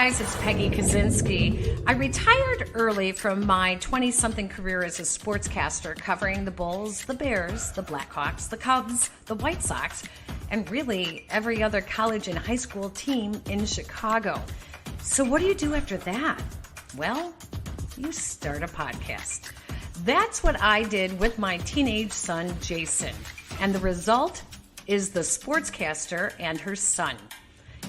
guys, it's Peggy Kaczynski. I retired early from my 20-something career as a sportscaster covering the Bulls, the Bears, the Blackhawks, the Cubs, the White Sox, and really every other college and high school team in Chicago. So what do you do after that? Well, you start a podcast. That's what I did with my teenage son, Jason. And the result is The Sportscaster and Her Son.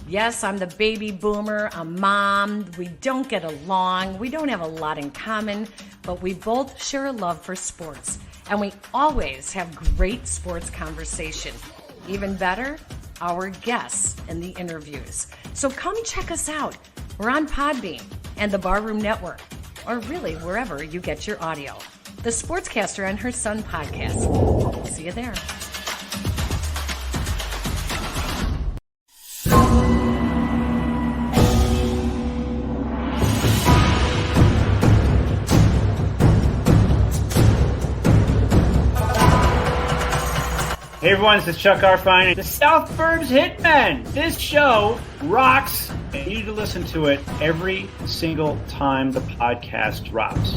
Yes, I'm the baby boomer, a mom. We don't get along. We don't have a lot in common, but we both share a love for sports. And we always have great sports conversation. Even better, our guests in the interviews. So come check us out. We're on Podbean and the Barroom Network, or really wherever you get your audio. The Sportscaster and Her Son podcast. See you there. Hey everyone, this is Chuck Arfine, the South Burbs Hitmen. This show rocks, and you need to listen to it every single time the podcast drops.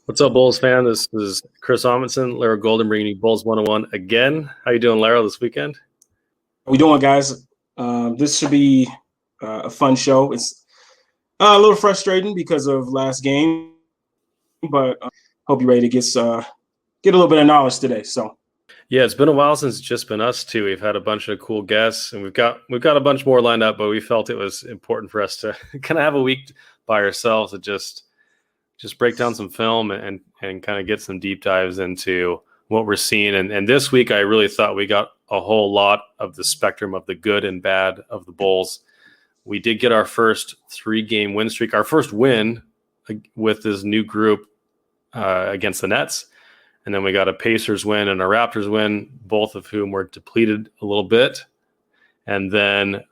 What's up, Bulls fan? This is Kris Amundsen, Larro Golden, bringing you Bulls 101 again. How you doing, Larro, this weekend? How we doing, guys? This should be a fun show. It's a little frustrating because of last game, but hope you're ready to get a little bit of knowledge today. So, yeah, it's been a while since it's just been us two. We've had a bunch of cool guests, and we've got a bunch more lined up. But we felt it was important for us to kind of have a week by ourselves to just break down some film and kind of get some deep dives into what we're seeing. And this week, I really thought we got a whole lot of the spectrum of the good and bad of the Bulls. We did get our first 3-game win streak, our first win with this new group against the Nets. And then we got a Pacers win and a Raptors win, both of whom were depleted a little bit. And then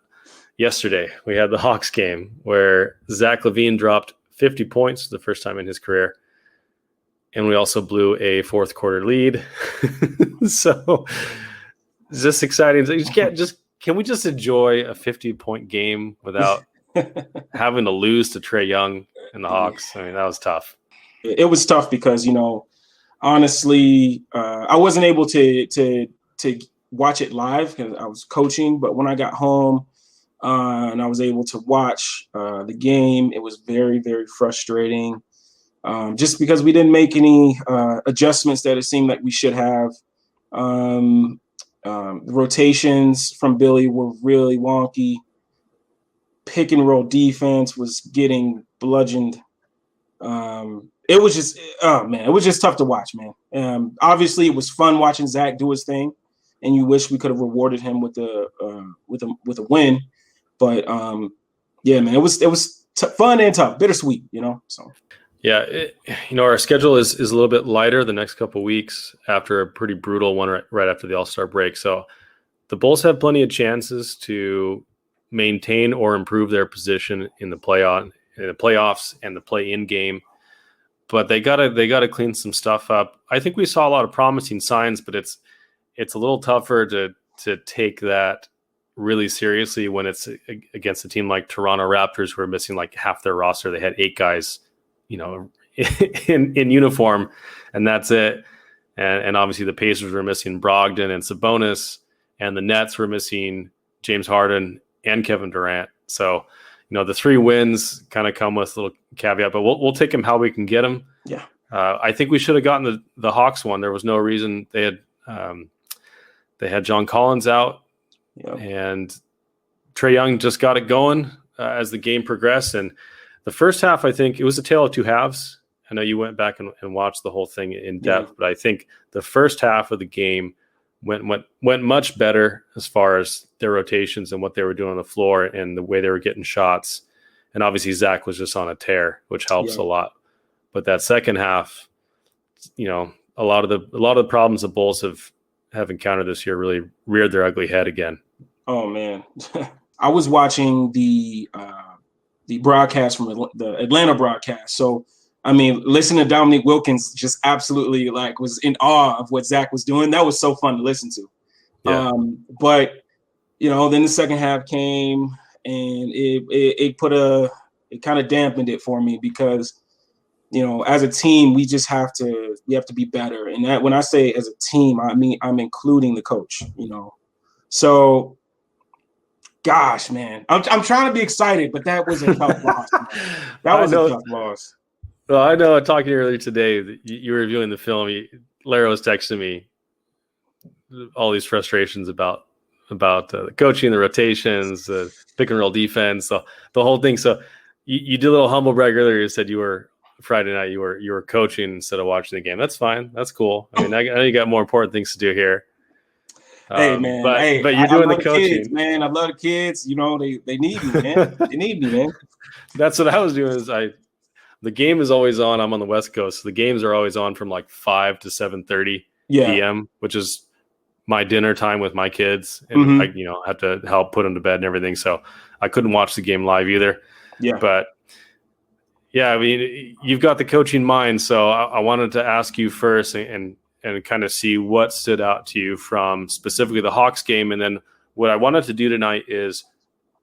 yesterday, we had the Hawks game where Zach LaVine dropped 50 points the first time in his career. And we also blew a fourth quarter lead. So it's just exciting. Can we just enjoy a 50-point game without having to lose to Trae Young and the Hawks? I mean, that was tough. It was tough because, honestly, I wasn't able to watch it live because I was coaching. But when I got home, and I was able to watch the game, it was very, very frustrating just because we didn't make any adjustments that it seemed like we should have. The rotations from Billy were really wonky. Pick and roll defense was getting bludgeoned. It was just, it was just tough to watch, man. Obviously, it was fun watching Zach do his thing, and you wish we could have rewarded him with a win. But yeah, man, it was fun and tough, bittersweet, So yeah, our schedule is a little bit lighter the next couple of weeks after a pretty brutal one right after the All-Star break. So the Bulls have plenty of chances to maintain or improve their position in the playoffs and the play-in game. But they gotta clean some stuff up. I think we saw a lot of promising signs, but it's a little tougher to take that really seriously when it's against a team like Toronto Raptors, who are missing like half their roster. They had 8 guys, in uniform, and that's it. And obviously the Pacers were missing Brogdon and Sabonis, and the Nets were missing James Harden and Kevin Durant. So, the 3 wins kind of come with a little caveat, but we'll take them how we can get them. Yeah. I think we should have gotten the Hawks one. There was no reason. They had John Collins out Yep. And Trae Young just got it going as the game progressed. And the first half, I think it was a tale of two halves. I know you went back and watched the whole thing in depth, but I think the first half of the game went much better as far as their rotations and what they were doing on the floor and the way they were getting shots. And obviously Zach was just on a tear, which helps a lot. But that second half, you know, a lot of the problems the Bulls have encountered this year really reared their ugly head again. Oh man, I was watching the broadcast from the Atlanta broadcast. So I mean, listening to Dominique Wilkins just absolutely was in awe of what Zach was doing. That was so fun to listen to. Yeah. But then the second half came and it kind of dampened it for me because, as a team, we have to be better. And that, when I say as a team, I mean, I'm including the coach, So, gosh, man, I'm trying to be excited, but that was a tough loss. That was a tough loss. Well, I know talking earlier today, that you were reviewing the film. Larro was texting me all these frustrations about the coaching, the rotations, the pick and roll defense, the whole thing. So you did a little humble brag earlier. You said Friday night you were coaching instead of watching the game. That's fine. That's cool. I mean, I know you got more important things to do here. Hey man, but you're doing the coaching, kids, man. I love the kids. They need me, man. They need me, man. That's what I was doing. The game is always on. I'm on the West Coast. So the games are always on from 5 to 7:30 p.m., which is my dinner time with my kids. And I have to help put them to bed and everything. So I couldn't watch the game live either. Yeah. But yeah, I mean, you've got the coaching mind. So I wanted to ask you first and kind of see what stood out to you from specifically the Hawks game. And then what I wanted to do tonight is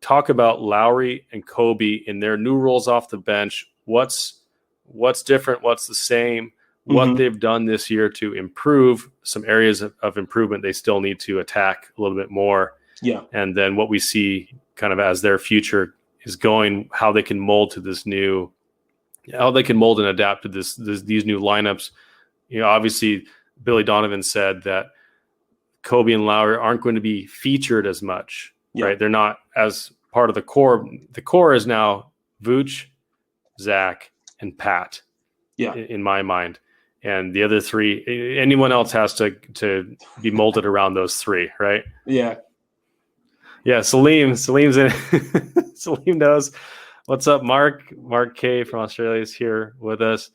talk about Lauri and Coby in their new roles off the bench. What's different? What's the same? What they've done this year to improve, some areas of improvement they still need to attack a little bit more. Yeah. And then what we see kind of as their future is going, how they can mold and adapt to these new lineups. Obviously Billy Donovan said that Coby and Lauri aren't going to be featured as much, right? They're not as part of the core. The core is now Vooch, Zach, and Pat, in my mind. And the other three, anyone else has to be molded around those three, right? Yeah. Yeah, Salim's in. Salim knows. What's up, Mark? Mark K from Australia is here with us.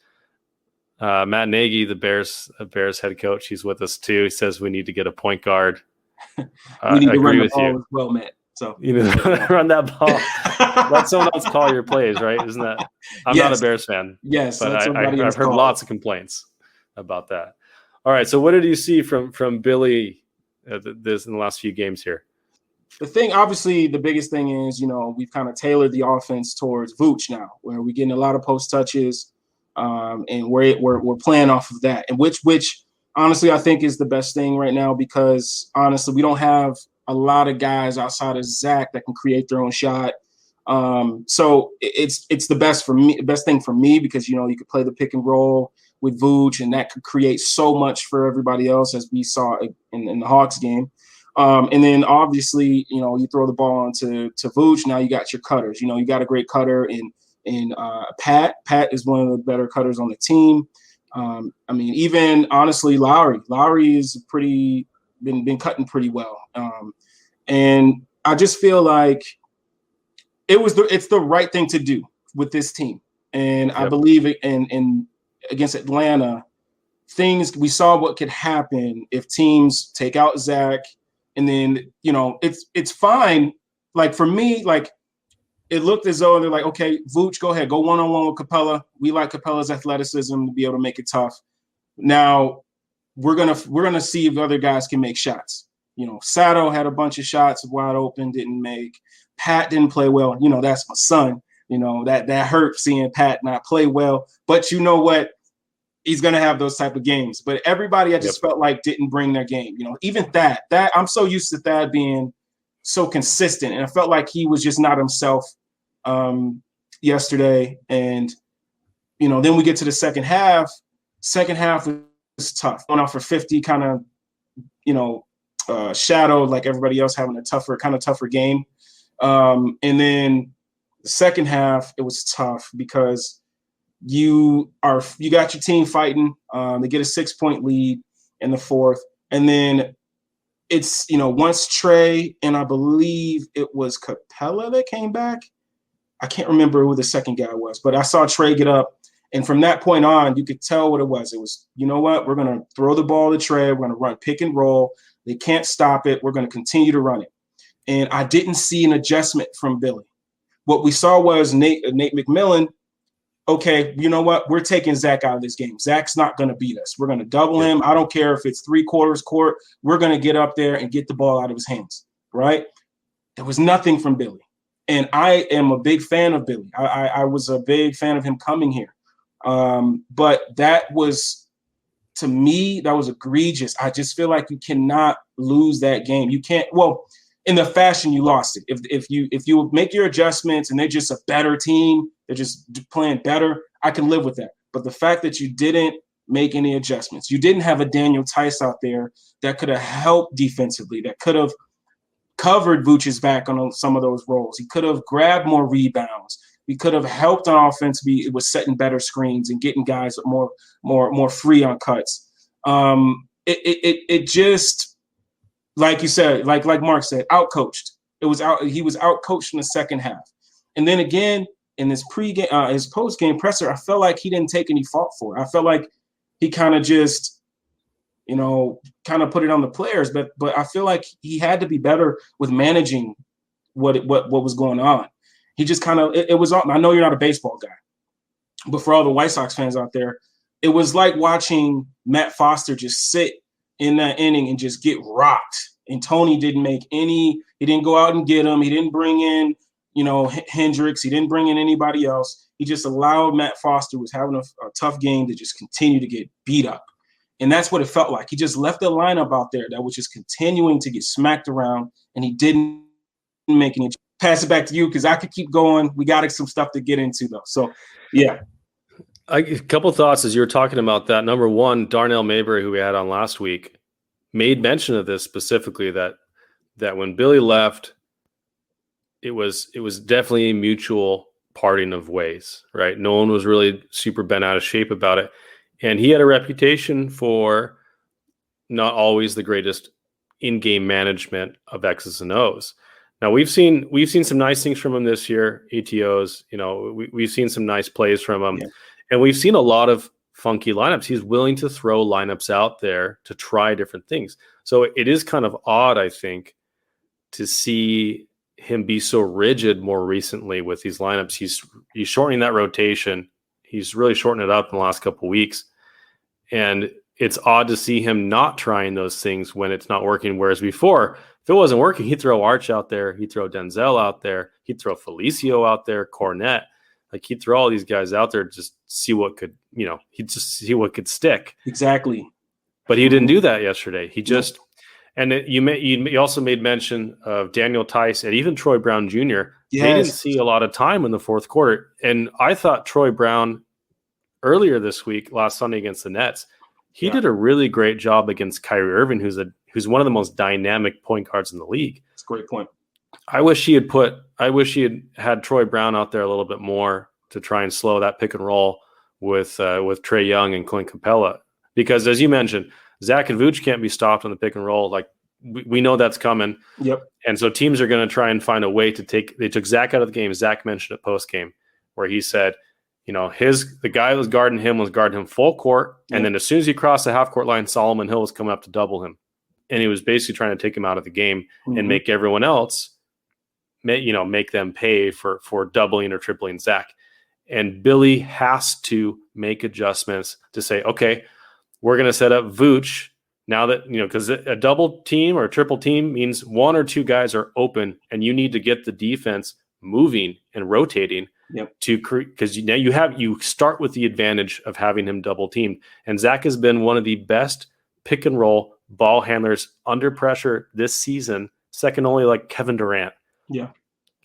Matt Nagy, the Bears head coach, he's with us too. He says we need to get a point guard. We need to run the ball as well, Matt. So you need to run that ball. Let someone else call your plays, right? Isn't that? I'm not a Bears fan. Yes, but I've heard lots of complaints about that. All right, so what did you see from Billy this in the last few games here? The thing, obviously, the biggest thing is we've kind of tailored the offense towards Vooch now, where we're getting a lot of post touches, and we're playing off of that, and which honestly I think is the best thing right now because honestly we don't have a lot of guys outside of Zach that can create their own shot. So it's the best thing for me because, you could play the pick and roll with Vooch and that could create so much for everybody else as we saw in the Hawks game. And then obviously, you throw the ball onto Vooch. Now you got your cutters, you got a great cutter in Pat. Pat is one of the better cutters on the team. I mean, even honestly, Lauri is been cutting pretty well. And I just feel like it's the right thing to do with this team. And I believe in against Atlanta, we saw what could happen if teams take out Zach and then, it's fine. Like for me, it looked as though they're like, okay, Vooch, go ahead, go one-on-one with Capella. We like Capella's athleticism to be able to make it tough. Now we're gonna see if other guys can make shots. Sato had a bunch of shots wide open, didn't make. Pat didn't play well. That's my son. That hurt seeing Pat not play well. But you know what? He's gonna have those type of games. But everybody I just felt like didn't bring their game. Even that I'm so used to Thad being so consistent, and I felt like he was just not himself yesterday. And then we get to the second half. Second half was tough. Going out for 50, kind of shadowed like everybody else, having a tougher game. And then the second half, it was tough because you got your team fighting. They get a 6-point lead in the fourth, and then it's once Trey and I believe it was Capella that came back. I can't remember who the second guy was, but I saw Trey get up, and from that point on, you could tell what it was. It was, you know what, we're gonna throw the ball to Trey. We're gonna run pick and roll. They can't stop it. We're gonna continue to run it. And I didn't see an adjustment from Billy. What we saw was Nate McMillan. Okay, you know what? We're taking Zach out of this game. Zach's not going to beat us. We're going to double him. I don't care if it's 3/4 court. We're going to get up there and get the ball out of his hands, right? There was nothing from Billy. And I am a big fan of Billy. I was a big fan of him coming here. But that was, to me, that was egregious. I just feel like you cannot lose that game. You can't, well, in the fashion you lost it. If you make your adjustments and they're just a better team, they're just playing better, I can live with that. But the fact that you didn't make any adjustments, you didn't have a Daniel Tice out there that could have helped defensively, that could have covered Vooch's back on some of those roles. He could have grabbed more rebounds. He could have helped on offense. It was setting better screens and getting guys more free on cuts. It just, like you said, like Mark said, outcoached. He was outcoached in the second half. And then again, in his his post-game presser, I felt like he didn't take any fault for it. I felt like he kind of just, put it on the players. But I feel like he had to be better with managing what was going on. He just it was. I know you're not a baseball guy, but for all the White Sox fans out there, it was like watching Matt Foster just sit in that inning and just get rocked. And Tony didn't he didn't go out and get him. He didn't bring in, Hendricks. He didn't bring in anybody else. He just allowed Matt Foster, was having a tough game, to just continue to get beat up. And that's what it felt like. He just left the lineup out there that was just continuing to get smacked around, and he didn't make any. Pass it back to you because I could keep going. We got some stuff to get into, though. So, yeah. A couple thoughts as you were talking about that. Number one, Darnell Mayberry, who we had on last week, made mention of this specifically, that when Billy left, it was definitely a mutual parting of ways, right? No one was really super bent out of shape about it. And he had a reputation for not always the greatest in-game management of X's and O's. Now we've seen some nice things from him this year, ATOs. We've seen some nice plays from him, and we've seen a lot of funky lineups. He's willing to throw lineups out there to try different things. So it is kind of odd, I think, to see him be so rigid more recently with these lineups. He's shortening that rotation. He's really shortened it up in the last couple of weeks, and it's odd to see him not trying those things when it's not working. Whereas before, if it wasn't working, he'd throw Arch out there, he'd throw Denzel out there, he'd throw Felicio out there, Cornette. Like, he'd throw all these guys out there, just see what could, he'd just see what could stick. Exactly. But he didn't do that yesterday. He just, you also made mention of Daniel Tice and even Troy Brown Jr. Yes. They didn't see a lot of time in the fourth quarter. And I thought Troy Brown earlier this week, last Sunday against the Nets, he did a really great job against Kyrie Irving, who's one of the most dynamic point guards in the league. That's a great point. I wish he had had Troy Brown out there a little bit more to try and slow that pick and roll with Trae Young and Clint Capella. Because as you mentioned, Zach and Vooch can't be stopped on the pick and roll. Like, we know that's coming. Yep. And so teams are going to try and find a way they took Zach out of the game. Zach mentioned it post game where he said, the guy that was guarding him full court. Yep. And then as soon as he crossed the half court line, Solomon Hill was coming up to double him. And he was basically trying to take him out of the game and make everyone else, make them pay for doubling or tripling Zach. And Billy has to make adjustments to say, okay, we're going to set up Vooch now that, because a double team or a triple team means one or two guys are open, and you need to get the defense moving and rotating. Yep. Because now you start with the advantage of having him double teamed. And Zach has been one of the best pick and roll ball handlers under pressure this season, second only like Kevin Durant. Yeah.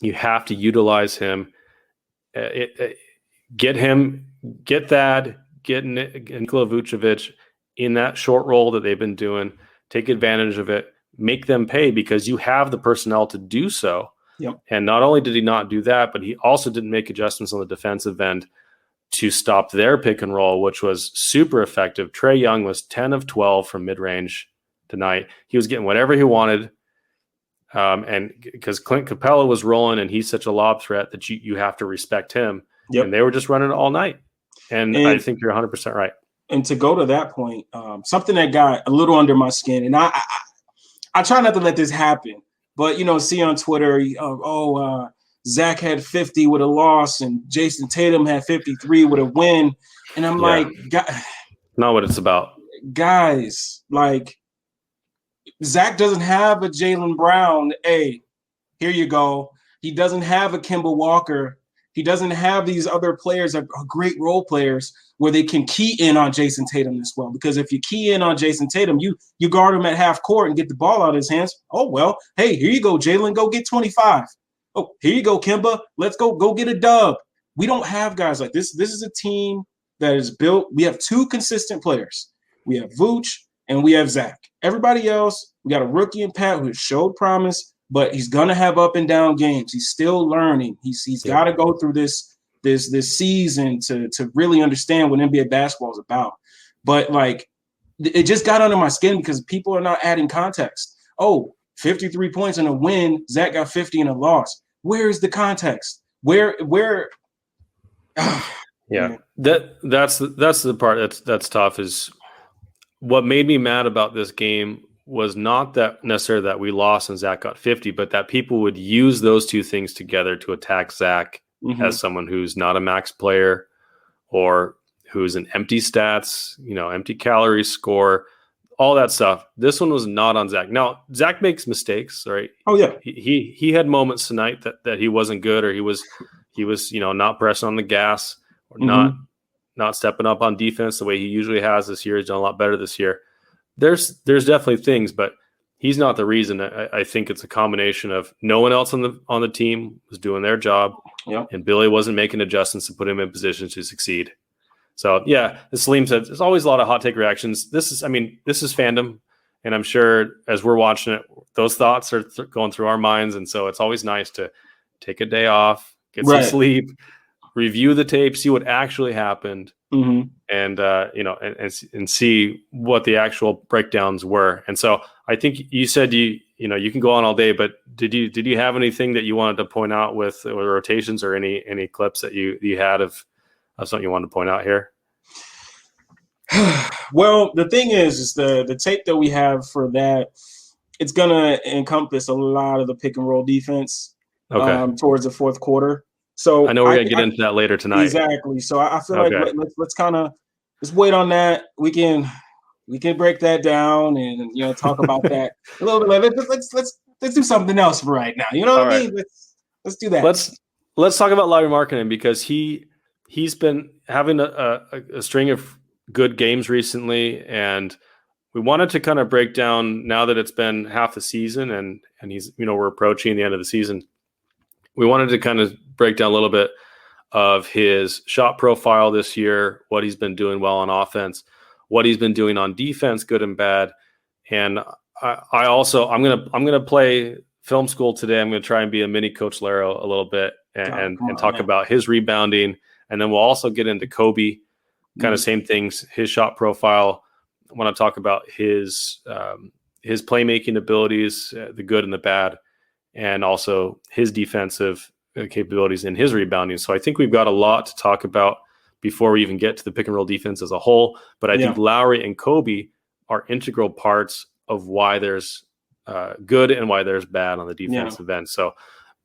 You have to utilize him. Get Nikola Vucevic in that short roll that they've been doing. Take advantage of it. make them pay because you have the personnel to do so. Yep. And not only did he not do that, but he also didn't make adjustments on the defensive end to stop their pick and roll, which was super effective. Trae Young was 10 of 12 from mid-range tonight. He was getting whatever he wanted. And because Clint Capella was rolling and he's such a lob threat that you have to respect him. Yep. And they were just running it all night. And I think you're 100% right. And to go to that point, something that got a little under my skin, and I try not to let this happen, but, see on Twitter, Zach had 50 with a loss and Jason Tatum had 53 with a win. And I'm like, not what it's about. Guys, like, Zach doesn't have a Jaylen Brown. Hey, here you go. He doesn't have a Kemba Walker. He doesn't have these other players that are great role players where they can key in on Jason Tatum as well. Because if you key in on Jason Tatum, you guard him at half court and get the ball out of his hands. Oh, well, hey, here you go, Jaylen, go get 25. Oh, here you go, Kemba. Let's go get a dub. We don't have guys like this. This is a team that is built. We have two consistent players. We have Vooch and we have Zach. Everybody else, we got a rookie in Pat who showed promise, but he's gonna have up and down games. He's still learning. He's got to go through this season to really understand what NBA basketball is about. But like, it just got under my skin because people are not adding context. Oh, 53 points in a win. Zach got 50 in a loss. Where is the context? Where? Yeah, that's the part that's tough. Is what made me mad about this game was not that necessarily that we lost and Zach got 50, but that people would use those two things together to attack Zach as someone who's not a max player or who's an empty stats, empty calories score, all that stuff. This one was not on Zach. Now, Zach makes mistakes, right? Oh yeah. He had moments tonight that he wasn't good, or he was not pressing on the gas, or not stepping up on defense the way he usually has this year. He's done a lot better this year. There's definitely things, but he's not the reason. I think it's a combination of no one else on the team was doing their job, and Billy wasn't making adjustments to put him in position to succeed. So yeah, as Salim said, there's always a lot of hot take reactions. This is fandom, and I'm sure as we're watching it, those thoughts are going through our minds, and so it's always nice to take a day off, get some sleep, review the tape, see what actually happened, and see what the actual breakdowns were. And so I think you said you can go on all day, but did you have anything that you wanted to point out with rotations or any clips that you had of something you wanted to point out here? Well, the thing is the tape that we have for that, it's gonna encompass a lot of the pick and roll defense towards the fourth quarter. So I know we're gonna get into that later tonight. Exactly. So I feel like let's kind of just wait on that. We can break that down and talk about that a little bit later. Let's do something else for right now. You know what I mean? Let's do that. Let's talk about Lauri Markkanen because he's been having a string of good games recently, and we wanted to kind of break down now that it's been half the season and he's we're approaching the end of the season. We wanted to kind of break down a little bit of his shot profile this year, what he's been doing well on offense, what he's been doing on defense, good and bad. And I'm gonna play film school today. I'm gonna try and be a mini Coach Larro a little bit and talk about his rebounding, and then we'll also get into Coby, kind of same things, his shot profile. I want to talk about his playmaking abilities, the good and the bad, and also his defensive capabilities and his rebounding. So I think we've got a lot to talk about before we even get to the pick and roll defense as a whole. But I think Lauri and Coby are integral parts of why there's good and why there's bad on the defensive end. So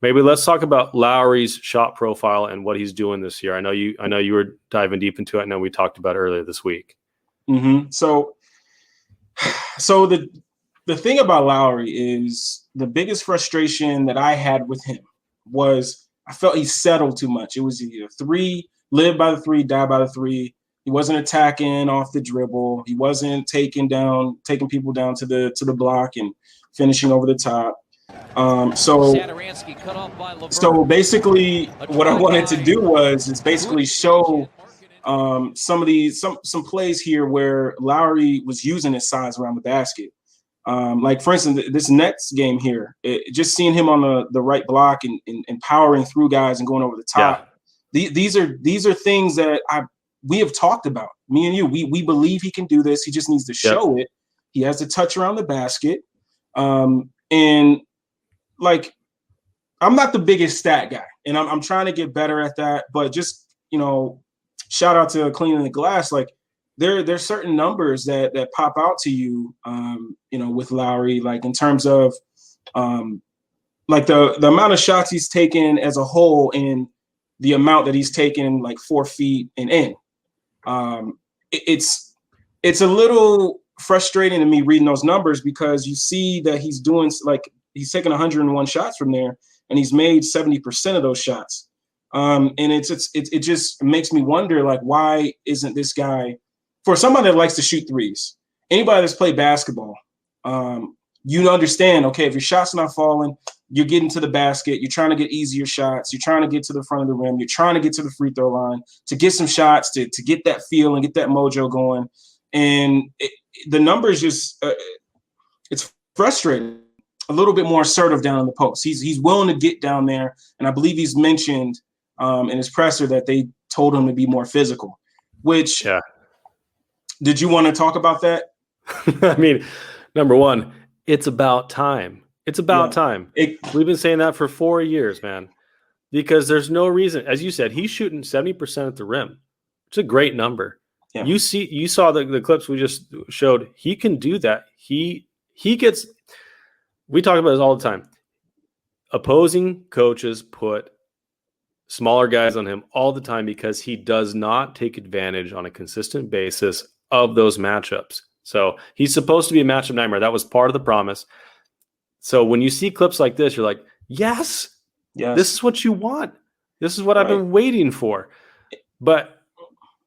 maybe let's talk about Lauri's shot profile and what he's doing this year. I know you were diving deep into it. I know we talked about it earlier this week. Mm-hmm. So the thing about Lauri is the biggest frustration that I had with him was I felt he settled too much. It was either three, live by the three, die by the three. He wasn't attacking off the dribble. He wasn't taking people down to the block and finishing over the top. So basically what I wanted to do was basically show some plays here where Lauri was using his size around the basket. Like, for instance, this next game here, just seeing him on the right block and powering through guys and going over the top. Yeah. These are things that we have talked about. Me and you, we believe he can do this. He just needs to show it. He has to touch around the basket. And like, I'm not the biggest stat guy, and I'm trying to get better at that. But just, shout out to Cleaning the Glass. Like, there's certain numbers that pop out to you, with Lauri, like in terms of like the amount of shots he's taken as a whole and the amount that he's taken like 4 feet and in. It's a little frustrating to me reading those numbers, because you see that he's doing, like, he's taken 101 shots from there and he's made 70% of those shots. And it just makes me wonder, like, why isn't this guy, for somebody that likes to shoot threes, anybody that's played basketball, you understand, okay, if your shot's not falling, you're getting to the basket, you're trying to get easier shots, you're trying to get to the front of the rim, you're trying to get to the free throw line to get some shots, to get that feel and get that mojo going. And the numbers just, it's frustrating. A little bit more assertive down in the post. He's willing to get down there, and I believe he's mentioned in his presser that they told him to be more physical. Which, did you want to talk about that? I mean, number one, it's about time. It's about time. We've been saying that for 4 years, man, because there's no reason. As you said, he's shooting 70% at the rim. It's a great number. Yeah. You saw the clips we just showed. He can do that. He gets. We talk about this all the time. Opposing coaches put smaller guys on him all the time because he does not take advantage on a consistent basis of those matchups. So he's supposed to be a matchup nightmare. That was part of the promise. So when you see clips like this, you're like, yes, this is what you want. This is what I've been waiting for. But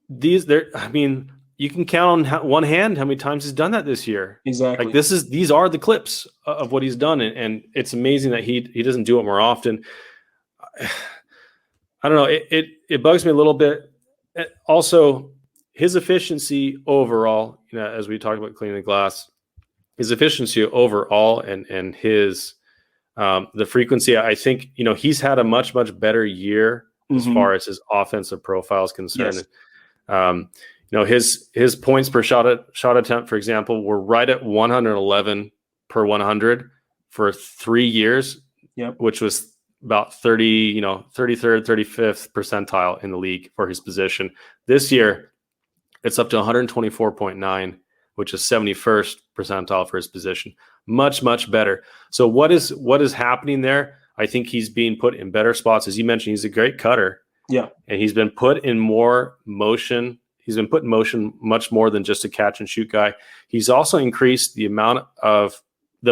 you can count on one hand how many times he's done that this year. Exactly. Like, these are the clips of what he's done, and it's amazing that he doesn't do it more often. I don't know. It bugs me a little bit. Also, his efficiency overall, as we talked about Cleaning the Glass, his efficiency overall and his the frequency. I think he's had a much better year as far as his offensive profile is concerned. Yes. His points per shot attempt, for example, were right at 111 per 100 for 3 years, which was about 33rd, 35th percentile in the league for his position. This year, it's up to 124.9, which is 71st percentile for his position. Much better. So what is happening there? I think he's being put in better spots. As you mentioned, he's a great cutter. Yeah. And he's been put in more motion. He's been put in motion much more than just a catch and shoot guy. He's also increased the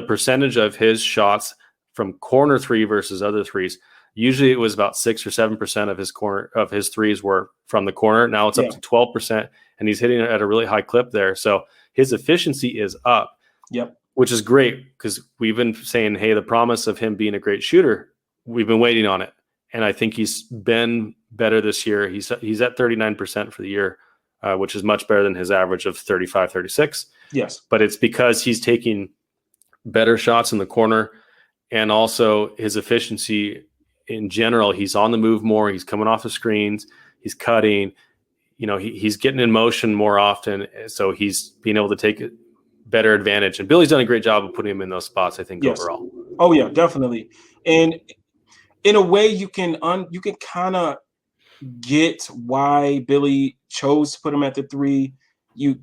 percentage of his shots from corner three versus other threes. Usually it was about 6 or 7% of his threes were from the corner. Now it's up to 12%, and he's hitting it at a really high clip there. So his efficiency is up. Yep. Which is great, because we've been saying, hey, the promise of him being a great shooter, we've been waiting on it. And I think he's been better this year. He's at 39% for the year, which is much better than his average of 35, 36. Yes. But it's because he's taking better shots in the corner, and also his efficiency in general. He's on the move more. He's coming off the screens. He's cutting. He's getting in motion more often. So he's being able to take better advantage. And Billy's done a great job of putting him in those spots, I think, overall. Oh, yeah, definitely. And in a way, you can kind of get why Billy chose to put him at the three. You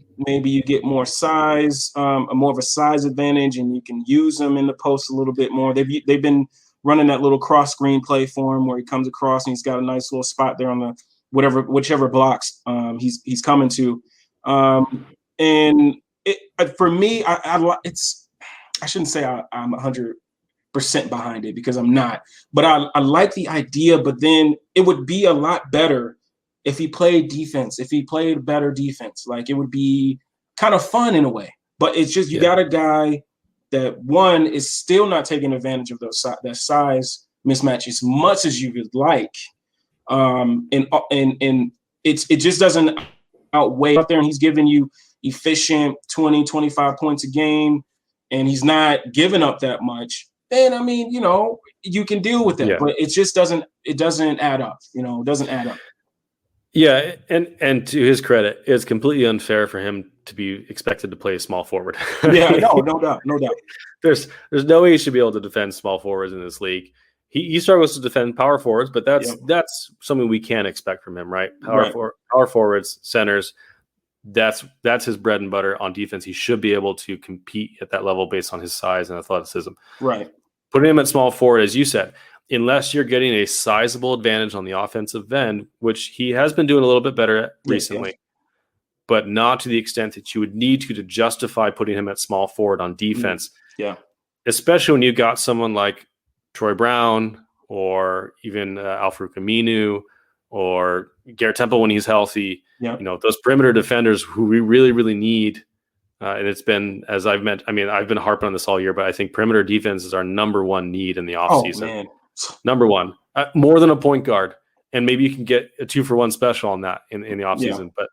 get more size, more of a size advantage, and you can use him in the post a little bit more. They've been running that little cross screen play for him where he comes across and he's got a nice little spot there on the whichever blocks he's coming to. And for me, I shouldn't say I'm 100% behind it, because I'm not. But I like the idea. But then it would be a lot better if he played defense. If he played better defense, like, it would be kind of fun in a way. But it's just you got a guy that, one, is still not taking advantage of that size mismatch as much as you would like, and it just doesn't outweigh out there. And he's giving you efficient 20, 25 points a game, and he's not giving up that much, then I mean, you can deal with that. Yeah. But it just doesn't add up. It doesn't add up. Yeah, and to his credit, it's completely unfair for him to be expected to play small forward. Yeah, no doubt. There's no way he should be able to defend small forwards in this league. He struggles to defend power forwards, but that's something we can't expect from him, right? Power forwards, centers, that's his bread and butter on defense. He should be able to compete at that level based on his size and athleticism. Right. Putting him at small forward, as you said, unless you're getting a sizable advantage on the offensive end, which he has been doing a little bit better at recently, but not to the extent that you would need to justify putting him at small forward on defense. Yeah. Especially when you got someone like Troy Brown or even Al-Farouq Aminu or Garrett Temple when he's healthy. Yeah. Those perimeter defenders who we really, really need. And it's been, as I've meant, I've been harping on this all year, but I think perimeter defense is our number one need in the offseason. Man. Number one, more than a point guard. And maybe you can get a 2-for-1 special on that in the offseason. But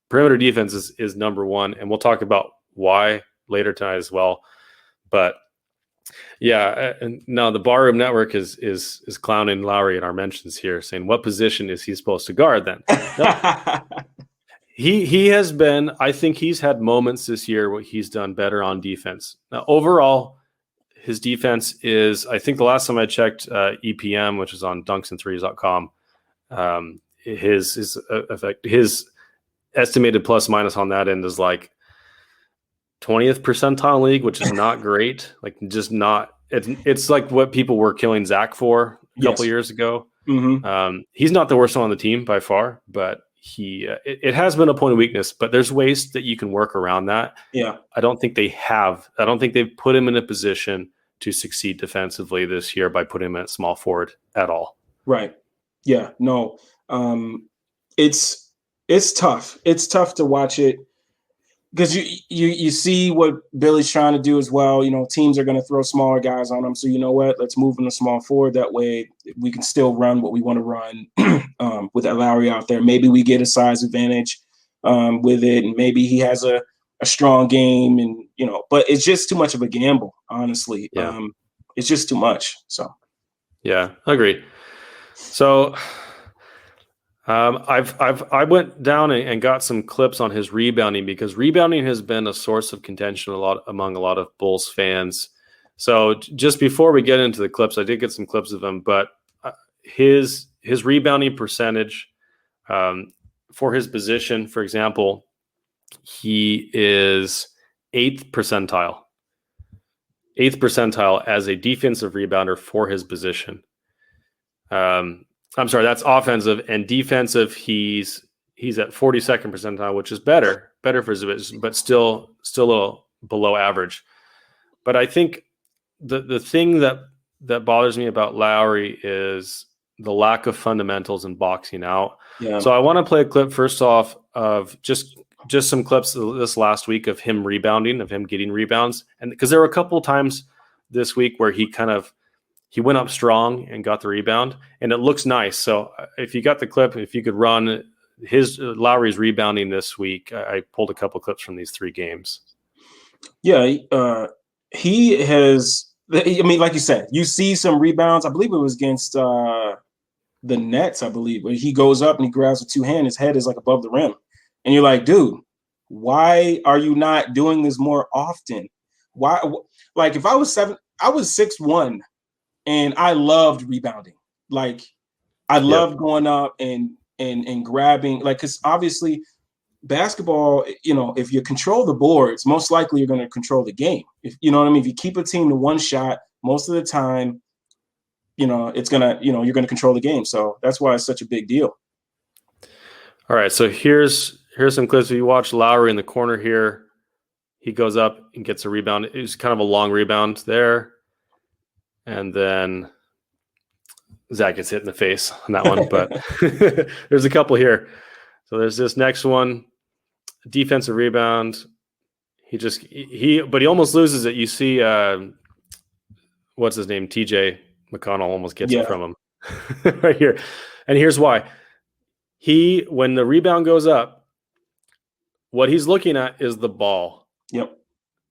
perimeter defense is number one. And we'll talk about why later tonight as well. But yeah, and now the Barroom Network is clowning Lauri in our mentions here, saying what position is he supposed to guard then? No, he has been. I think he's had moments this year where he's done better on defense. Now overall, his defense is. I think the last time I checked EPM, which is on dunksandthrees.com, his estimated plus minus on that end is like 20th percentile league, which is not great. Like just not. It's like what people were killing Zach for a couple years ago. Mm-hmm. He's not the worst one on the team by far, but it has been a point of weakness. But there's ways that you can work around that. Yeah, I don't think they have. I don't think they've put him in a position to succeed defensively this year by putting him at small forward at all. Right. Yeah. No. It's tough. It's tough to watch it. Because you see what Billy's trying to do as well. Teams are going to throw smaller guys on them. So you know what? Let's move them to small forward. That way we can still run what we want to run with that Lauri out there. Maybe we get a size advantage with it, and maybe he has a strong game, and but it's just too much of a gamble, honestly. Yeah. It's just too much. So yeah, I agree. So I went down and got some clips on his rebounding, because rebounding has been a source of contention among a lot of Bulls fans. So just before we get into the clips, I did get some clips of him, but his rebounding percentage for his position, for example, he is 8th percentile as a defensive rebounder for his position. I'm sorry, that's offensive, and defensive. He's at 42nd percentile, which is better for his position, but still a little below average. But I think the thing that bothers me about Lauri is the lack of fundamentals in boxing out. Yeah. So I want to play a clip first off of just some clips this last week of him rebounding, of him getting rebounds, and because there were a couple of times this week where he went up strong and got the rebound, and it looks nice. So if you got the clip, if you could run Lauri's rebounding this week, I pulled a couple clips from these 3 games. Yeah, he has. Like you said, you see some rebounds. I believe it was against the Nets. I believe where he goes up and he grabs with 2 hands. His head is like above the rim, and you're like, dude, why are you not doing this more often? Why? Like if I was 6'1". And I loved rebounding. Like I loved going up and grabbing, like, because obviously basketball, if you control the boards, most likely you're going to control the game. If you know what I mean, if you keep a team to one shot, most of the time, it's gonna, you're going to control the game. So that's why it's such a big deal. All right, so here's some clips. If you watch Lauri in the corner here, he goes up and gets a rebound. It was kind of a long rebound there. And then Zach gets hit in the face on that one, but there's a couple here. So there's this next one, defensive rebound. He almost loses it. You see, what's his name? TJ McConnell almost gets it from him right here. And here's why. When the rebound goes up, what he's looking at is the ball. Yep.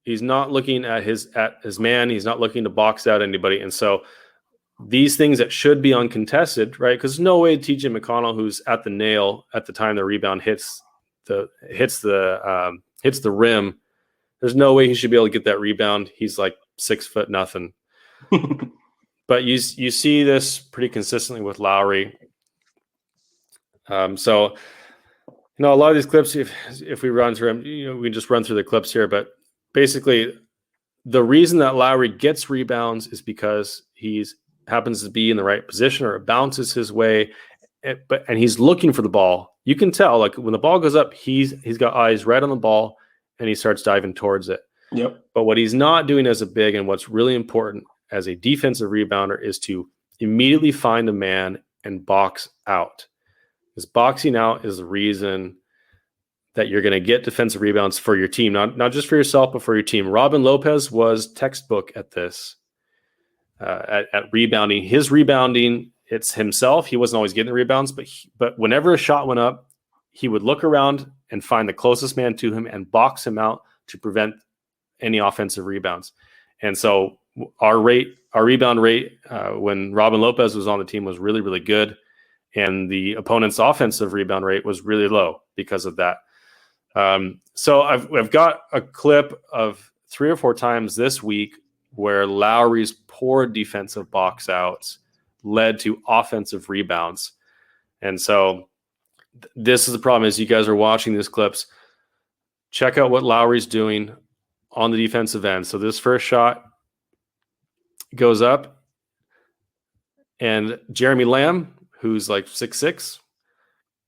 He's not looking at his man. He's not looking to box out anybody. And so these things that should be uncontested, right? Because there's no way TJ McConnell, who's at the nail at the time the rebound hits the rim, there's no way he should be able to get that rebound. He's like 6 foot nothing. But you see this pretty consistently with Lauri. So a lot of these clips, if we run through them, we just run through the clips here. But basically, the reason that Lauri gets rebounds is because he's happens to be in the right position, or it bounces his way, and he's looking for the ball. You can tell, like, when the ball goes up, he's got eyes right on the ball, and he starts diving towards it. Yep. But what he's not doing as a big, and what's really important as a defensive rebounder, is to immediately find a man and box out. Because boxing out is the reason that you're going to get defensive rebounds for your team, not just for yourself, but for your team. Robin Lopez was textbook at this. At rebounding. His rebounding, it's himself. He wasn't always getting the rebounds, but whenever a shot went up, he would look around and find the closest man to him and box him out to prevent any offensive rebounds. And so our rebound rate, when Robin Lopez was on the team, was really, really good. And the opponent's offensive rebound rate was really low because of that. So I've got a clip of 3 or 4 times this week where Lauri's poor defensive box outs led to offensive rebounds. And so this is the problem. As you guys are watching these clips, check out what Lauri's doing on the defensive end. So this first shot goes up, and Jeremy Lamb, who's like 6'6",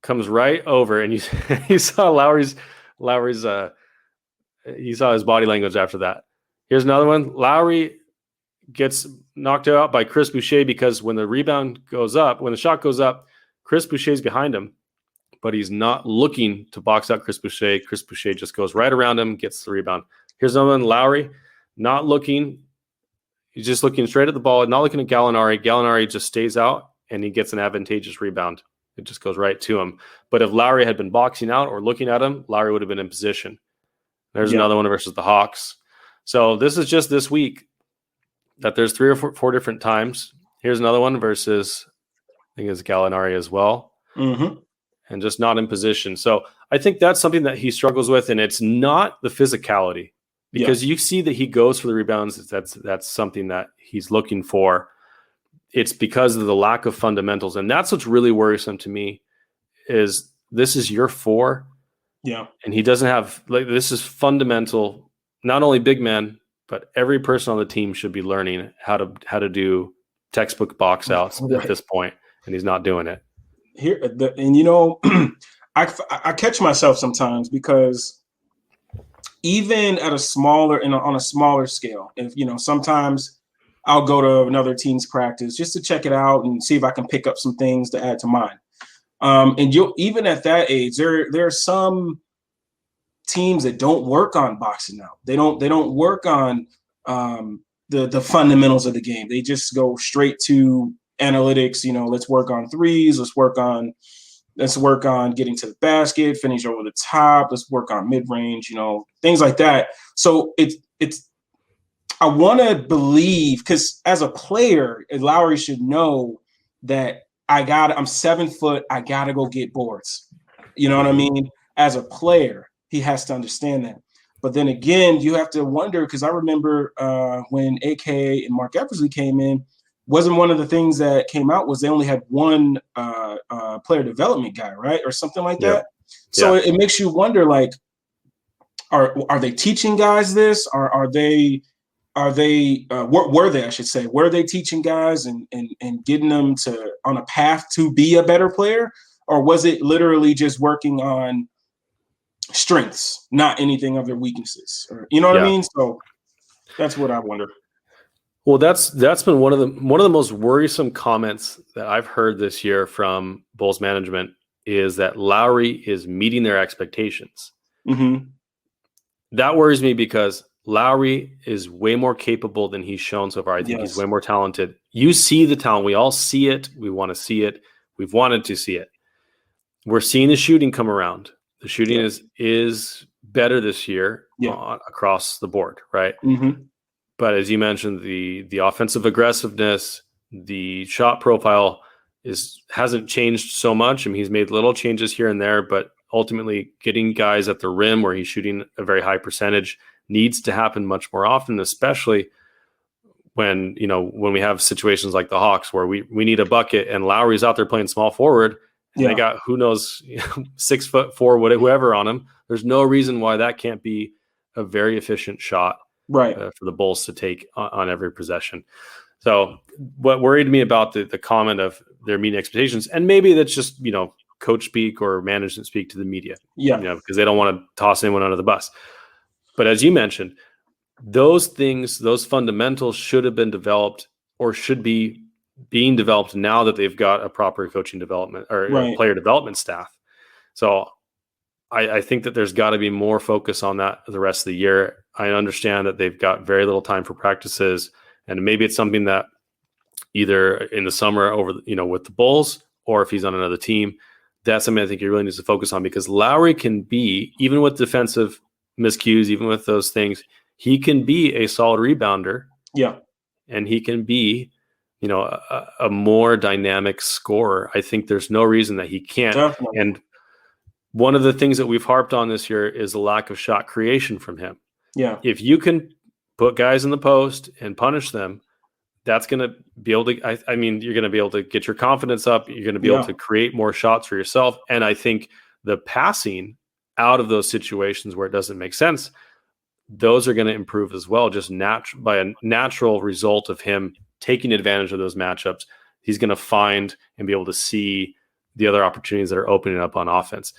comes right over, and you saw Lauri's you saw his body language after that. Here's another one. Lauri gets knocked out by Kris Boucher because when the shot goes up, Kris Boucher's behind him, but he's not looking to box out Kris Boucher. Kris Boucher just goes right around him, gets the rebound. Here's another one. Lauri, not looking. He's just looking straight at the ball, not looking at Gallinari. Gallinari just stays out, and he gets an advantageous rebound. It just goes right to him. But if Lauri had been boxing out or looking at him, Lauri would have been in position. There's another one versus the Hawks. So this is just this week that there's 3 or 4 different times. Here's another one versus, I think it's Gallinari as well. Mm-hmm. And just not in position. So I think that's something that he struggles with, and it's not the physicality, because you see that he goes for the rebounds. That's something that he's looking for. It's because of the lack of fundamentals. And that's what's really worrisome to me, is this is year 4. Yeah. And he doesn't have, this is fundamental. Not only big men, but every person on the team should be learning how to do textbook box outs at this point, and he's not doing it. I catch myself sometimes, because even at on a smaller scale, if sometimes I'll go to another team's practice just to check it out and see if I can pick up some things to add to mine. And even at that age, there are some teams that don't work on boxing out. They don't work on the fundamentals of the game. They just go straight to analytics. Let's work on threes. Let's work on getting to the basket, finish over the top. Let's work on mid range. Things like that. So it's. I want to believe, because as a player, Lauri should know that I'm 7 foot. I gotta go get boards. You know what I mean? As a player, he has to understand that. But then again, you have to wonder, because I remember when AK and Mark Eversley came in, wasn't one of the things that came out was they only had one player development guy, right? Or something like that. So it makes you wonder, like, are they teaching guys this? Were they, I should say, were they teaching guys and getting them on a path to be a better player? Or was it literally just working on strengths, not anything of their weaknesses? Or, you know what I mean? So that's what I wonder. Well, that's been one of the most worrisome comments that I've heard this year from Bulls management, is that Lauri is meeting their expectations. Mm-hmm. That worries me, because Lauri is way more capable than he's shown so far. I think he's way more talented. You see the talent. We all see it. We want to see it. We've wanted to see it. We're seeing the shooting come around. The shooting is better this year across the board, right? Mm-hmm. But as you mentioned, the offensive aggressiveness, the shot profile hasn't changed so much. I mean, he's made little changes here and there, but ultimately getting guys at the rim where he's shooting a very high percentage needs to happen much more often, especially when we have situations like the Hawks where we need a bucket and Lauri's out there playing small forward and they got who knows 6'4", whoever on him. There's no reason why that can't be a very efficient shot for the Bulls to take on every possession. So what worried me about the comment of their meeting expectations, and maybe that's just coach speak or management speak to the media, because they don't want to toss anyone under the bus. But as you mentioned, those things, those fundamentals should have been developed or should be being developed now that they've got a proper coaching development or player development staff. So I think that there's got to be more focus on that the rest of the year. I understand that they've got very little time for practices, and maybe it's something that either in the summer with the Bulls, or if he's on another team, that's something I think he really needs to focus on, because Lauri can be, even with defensive miscues, even with those things, he can be a solid rebounder. Yeah. And he can be, a more dynamic scorer. I think there's no reason that he can't. Definitely. And one of the things that we've harped on this year is the lack of shot creation from him. Yeah. If you can put guys in the post and punish them, that's going to be able to, you're going to be able to get your confidence up. You're going to be able to create more shots for yourself. And I think the passing out of those situations where it doesn't make sense, those are going to improve as well. Just by a natural result of him taking advantage of those matchups, he's going to find and be able to see the other opportunities that are opening up on offense.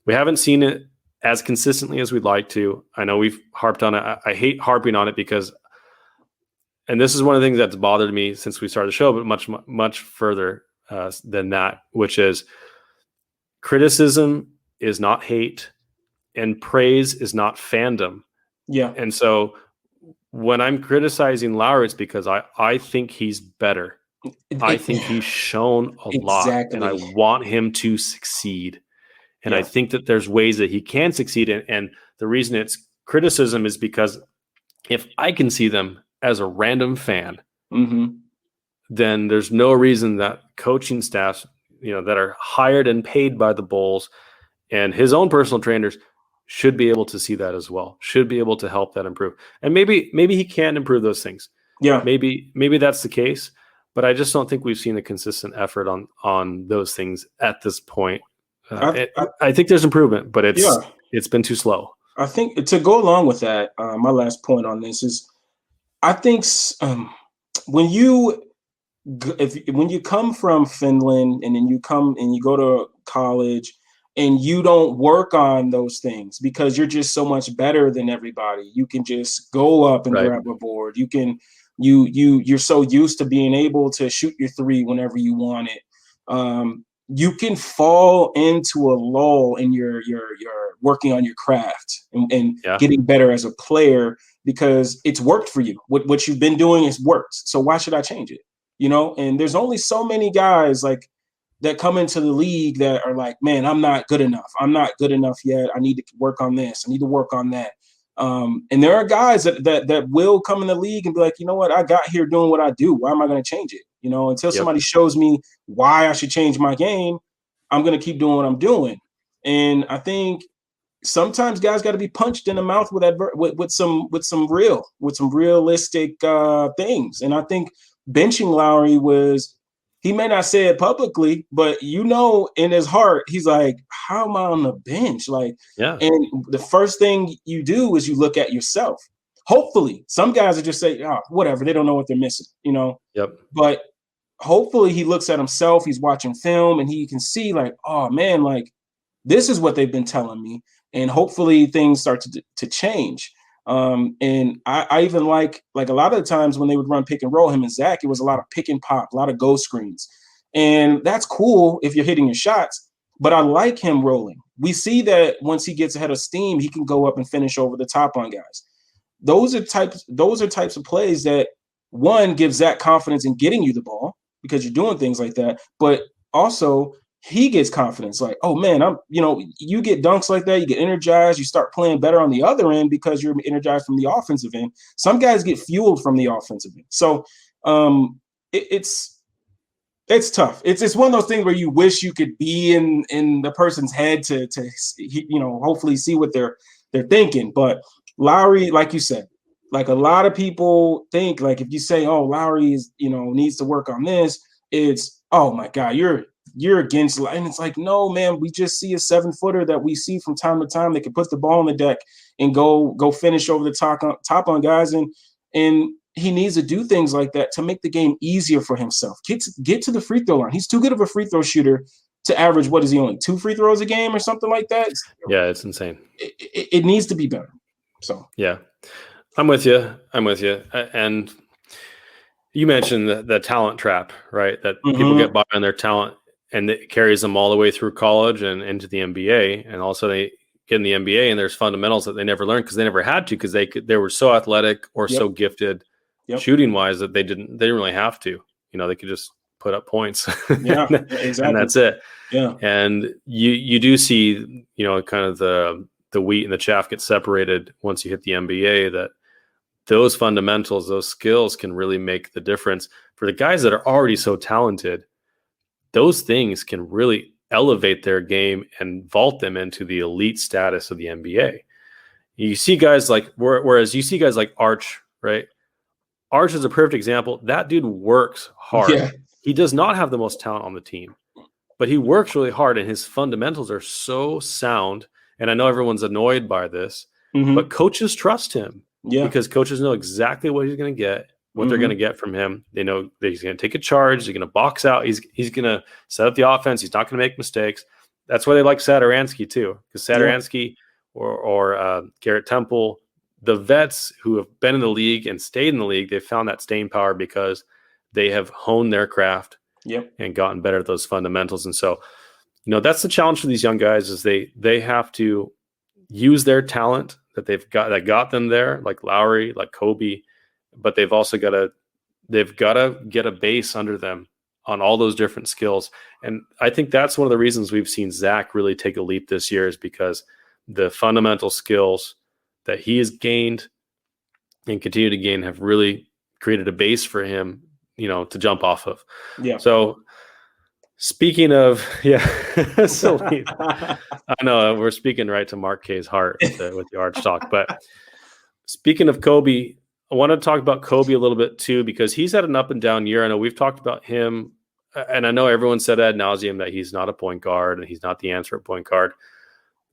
We haven't seen it as consistently as we'd like to. I know we've harped on it. I hate harping on it because, and this is one of the things that's bothered me since we started the show, but much, much further than that, which is criticism is not hate and praise is not fandom. Yeah. And so when I'm criticizing Lauri, it's because I think he's better. I think he's shown a lot, and I want him to succeed. And I think that there's ways that he can succeed. And the reason it's criticism is because if I can see them as a random fan, then there's no reason that coaching staffs, that are hired and paid by the Bulls and his own personal trainers should be able to see that as well, should be able to help that improve. And maybe he can improve those things. Yeah. Maybe that's the case, but I just don't think we've seen a consistent effort on those things at this point. I think there's improvement, but it's been too slow. I think to go along with that, my last point on this is, I think when you come from Finland and then you come and you go to college and you don't work on those things because you're just so much better than everybody, you can just go up and grab a board. You're so used to being able to shoot your three whenever you want it. You can fall into a lull in your working on your craft and getting better as a player because it's worked for you. What you've been doing has worked. So why should I change it? And there's only so many guys like that come into the league that are like, man, I'm not good enough. I'm not good enough yet. I need to work on this. I need to work on that. And there are guys that will come in the league and be like, you know what? I got here doing what I do. Why am I going to change it? Until somebody shows me why I should change my game, I'm going to keep doing what I'm doing. And I think sometimes guys got to be punched in the mouth with some realistic things. And I think benching Lauri he may not say it publicly, but in his heart, he's like, how am I on the bench? And the first thing you do is you look at yourself. Hopefully, some guys are just say, oh, whatever, they don't know what they're missing, But hopefully he looks at himself, he's watching film, and he can see like, oh man, like this is what they've been telling me. And hopefully things start to change. And I even like a lot of the times when they would run pick and roll, him and Zach, it was a lot of pick and pop, a lot of go screens. And that's cool if you're hitting your shots, but I like him rolling. We see that once he gets ahead of steam, he can go up and finish over the top on guys. Those are types of plays that, one, give Zach confidence in getting you the ball because you're doing things like that, but also he gets confidence. Like, oh man, you get dunks like that, you get energized, you start playing better on the other end because you're energized from the offensive end. Some guys get fueled from the offensive end. So it's tough. It's one of those things where you wish you could be in the person's head to hopefully see what they're thinking. But Lauri, like you said, like a lot of people think, like if you say, oh, Lauri is, needs to work on this, it's, oh my God, you're against, and it's like, no, man, we just see a 7-footer that we see from time to time that can put the ball on the deck and go finish over the top on guys, and he needs to do things like that to make the game easier for himself. Get to the free throw line. He's too good of a free throw shooter to average, what is he, only 2 free throws a game or something like that? Yeah, it's insane. It needs to be better. So yeah, I'm with you. And you mentioned the talent trap, right? That people get by on their talent, and it carries them all the way through college and into the NBA. And also they get in the NBA and there's fundamentals that they never learned because they never had to, because they were so athletic or so gifted shooting wise that they didn't really have to. They could just put up points. Yeah, exactly. And that's it. Yeah. And you do see, kind of the wheat and the chaff get separated once you hit the NBA, that those fundamentals, those skills can really make the difference for the guys that are already so talented. Those things can really elevate their game and vault them into the elite status of the NBA. You see guys like, whereas you see guys like Arch, right? Arch is a perfect example. That dude works hard. Yeah. He does not have the most talent on the team, but he works really hard, and his fundamentals are so sound. And I know everyone's annoyed by this, but coaches trust him because coaches know exactly what he's going to get, what they're going to get from him. They know that he's going to take a charge. He's going to box out. He's going to set up the offense. He's not going to make mistakes. That's why they like Satoransky too, because Satoransky or Garrett Temple, the vets who have been in the league and stayed in the league, they've found that staying power because they have honed their craft and gotten better at those fundamentals. And so, that's the challenge for these young guys, is they have to use their talent that got them there, like Lauri, like Coby, but they've also got to get a base under them on all those different skills. And I think that's one of the reasons we've seen Zach really take a leap this year, is because the fundamental skills that he has gained and continue to gain have really created a base for him, to jump off of. Yeah. So speaking of, so I know we're speaking right to Mark K's heart with the Arch talk, but speaking of Coby, I want to talk about Coby a little bit too, because he's had an up and down year. I know we've talked about him, and I know everyone said ad nauseum that he's not a point guard and he's not the answer at point guard,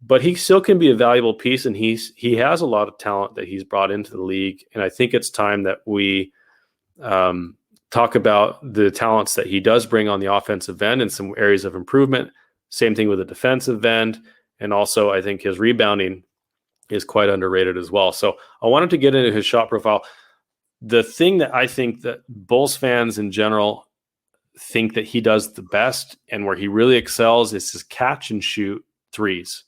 but he still can be a valuable piece, and he has a lot of talent that he's brought into the league. And I think it's time that we talk about the talents that he does bring on the offensive end and some areas of improvement. Same thing with the defensive end. And also, I think his rebounding is quite underrated as well. So I wanted to get into his shot profile. The thing that I think that Bulls fans in general think that he does the best and where he really excels is his catch and shoot threes.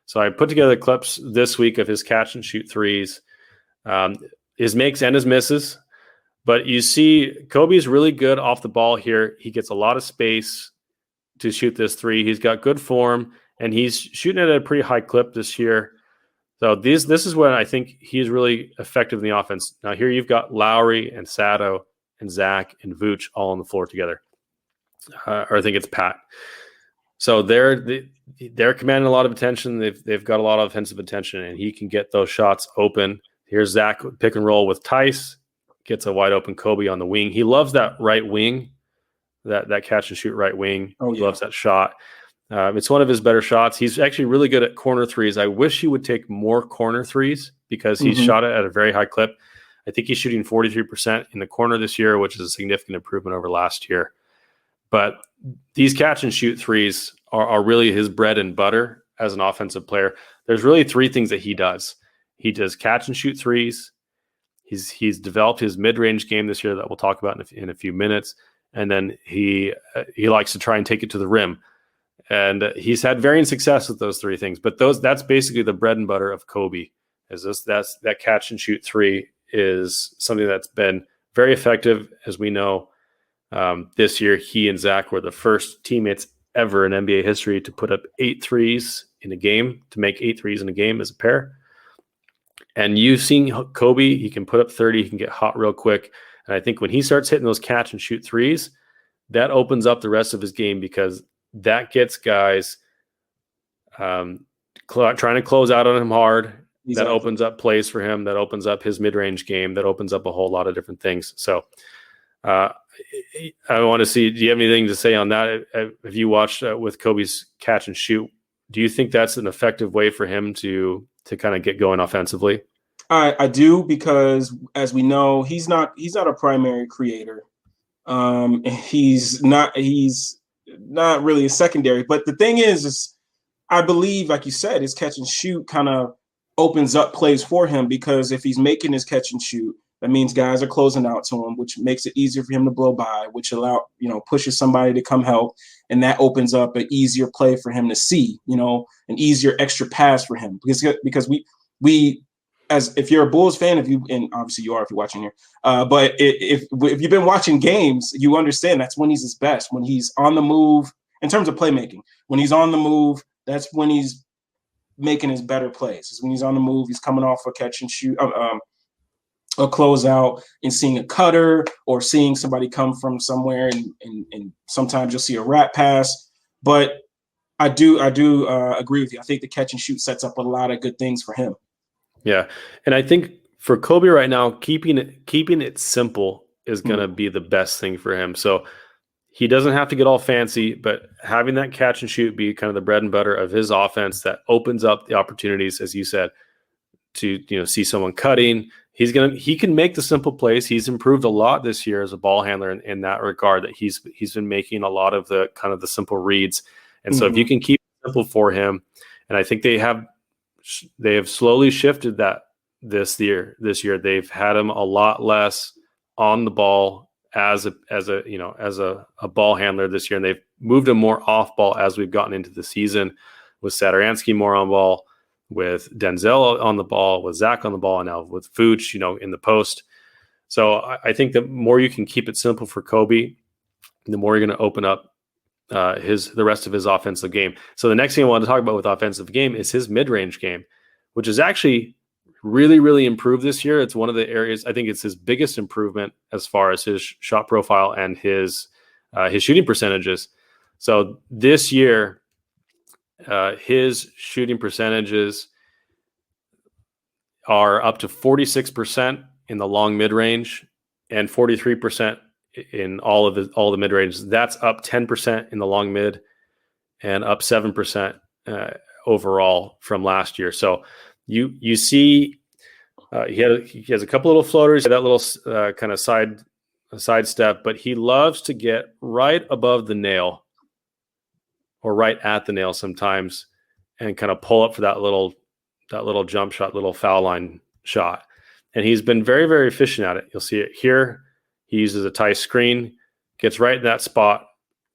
So I put together clips this week of his catch and shoot threes, his makes and his misses. But you see, Coby's really good off the ball here. He gets a lot of space to shoot this three. He's got good form, and he's shooting it at a pretty high clip this year. So this is when I think he's really effective in the offense. Now here you've got Lauri and Sato and Zach and Vooch all on the floor together. Or I think it's Pat. So they're commanding a lot of attention. They've got a lot of offensive attention, and he can get those shots open. Here's Zach pick and roll with Tice. Gets a wide open Coby on the wing. He loves that right wing, that catch and shoot right wing. He loves that shot. It's one of his better shots. He's actually really good at corner threes. I wish he would take more corner threes because he's shot it at a very high clip. I think he's shooting 43% in the corner this year, which is a significant improvement over last year. But these catch and shoot threes are really his bread and butter as an offensive player. There's really 3 things that he does. He does catch and shoot threes. He's developed his mid-range game this year that we'll talk about in a few minutes, and then he likes to try and take it to the rim, and he's had varying success with those 3 things. But that's basically the bread and butter of Coby. That catch and shoot three is something that's been very effective, as we know. This year, he and Zach were the first teammates ever in NBA history to put up 8 threes in a game, to make 8 threes in a game as a pair. And you've seen Coby, he can put up 30, he can get hot real quick. And I think when he starts hitting those catch and shoot threes, that opens up the rest of his game, because that gets guys trying to close out on him hard. Exactly. That opens up plays for him. That opens up his mid-range game. That opens up a whole lot of different things. So I want to see, do you have anything to say on that? Have you watched with Coby's catch and shoot? Do you think that's an effective way for him to kind of get going offensively? I do, because as we know, he's not a primary creator. He's not really a secondary. But the thing is I believe, like you said, his catch and shoot kind of opens up plays for him, because if he's making his catch and shoot, that means guys are closing out to him, which makes it easier for him to blow by, which pushes somebody to come help. And that opens up an easier play for him to see, an easier extra pass for him, because we as if you're a Bulls fan, and obviously you are if you're watching here, but if you've been watching games, you understand that's when he's his best, when he's on the move in terms of playmaking. When he's on the move, that's when he's making his better plays. Is when he's on the move, he's coming off a catch and shoot, a closeout, and seeing a cutter or seeing somebody come from somewhere, and sometimes you'll see a rat pass. But I do agree with you. I think the catch and shoot sets up a lot of good things for him. Yeah, and I think for Coby right now, keeping it simple is going to be the best thing for him. So he doesn't have to get all fancy, but having that catch and shoot be kind of the bread and butter of his offense, that opens up the opportunities, as you said, to see someone cutting. He can make the simple plays. He's improved a lot this year as a ball handler in that regard, that he's been making a lot of the kind of the simple reads. And so if you can keep it simple for him, and I think they have slowly shifted that this year. They've had him a lot less on the ball as a ball handler this year, and they've moved him more off ball as we've gotten into the season, with Satoransky more on ball, with Denzel on the ball, with Zach on the ball, and now with Vooch, in the post. So I think the more you can keep it simple for Coby, the more you're going to open up the rest of his offensive game. So the next thing I want to talk about with offensive game is his mid-range game, which is actually really, really improved this year. It's one of the areas, I think it's his biggest improvement as far as his shot profile and his shooting percentages. So this year, his shooting percentages are up to 46% in the long mid-range and 43% in all the mid-range. That's up 10% in the long mid and up 7% overall from last year. So you see he has a couple little floaters, that little kind of side step, but he loves to get right above the nail or right at the nail sometimes and kind of pull up for that little jump shot, little foul line shot. And he's been very, very efficient at it. You'll see it here. He uses a tight screen, gets right in that spot,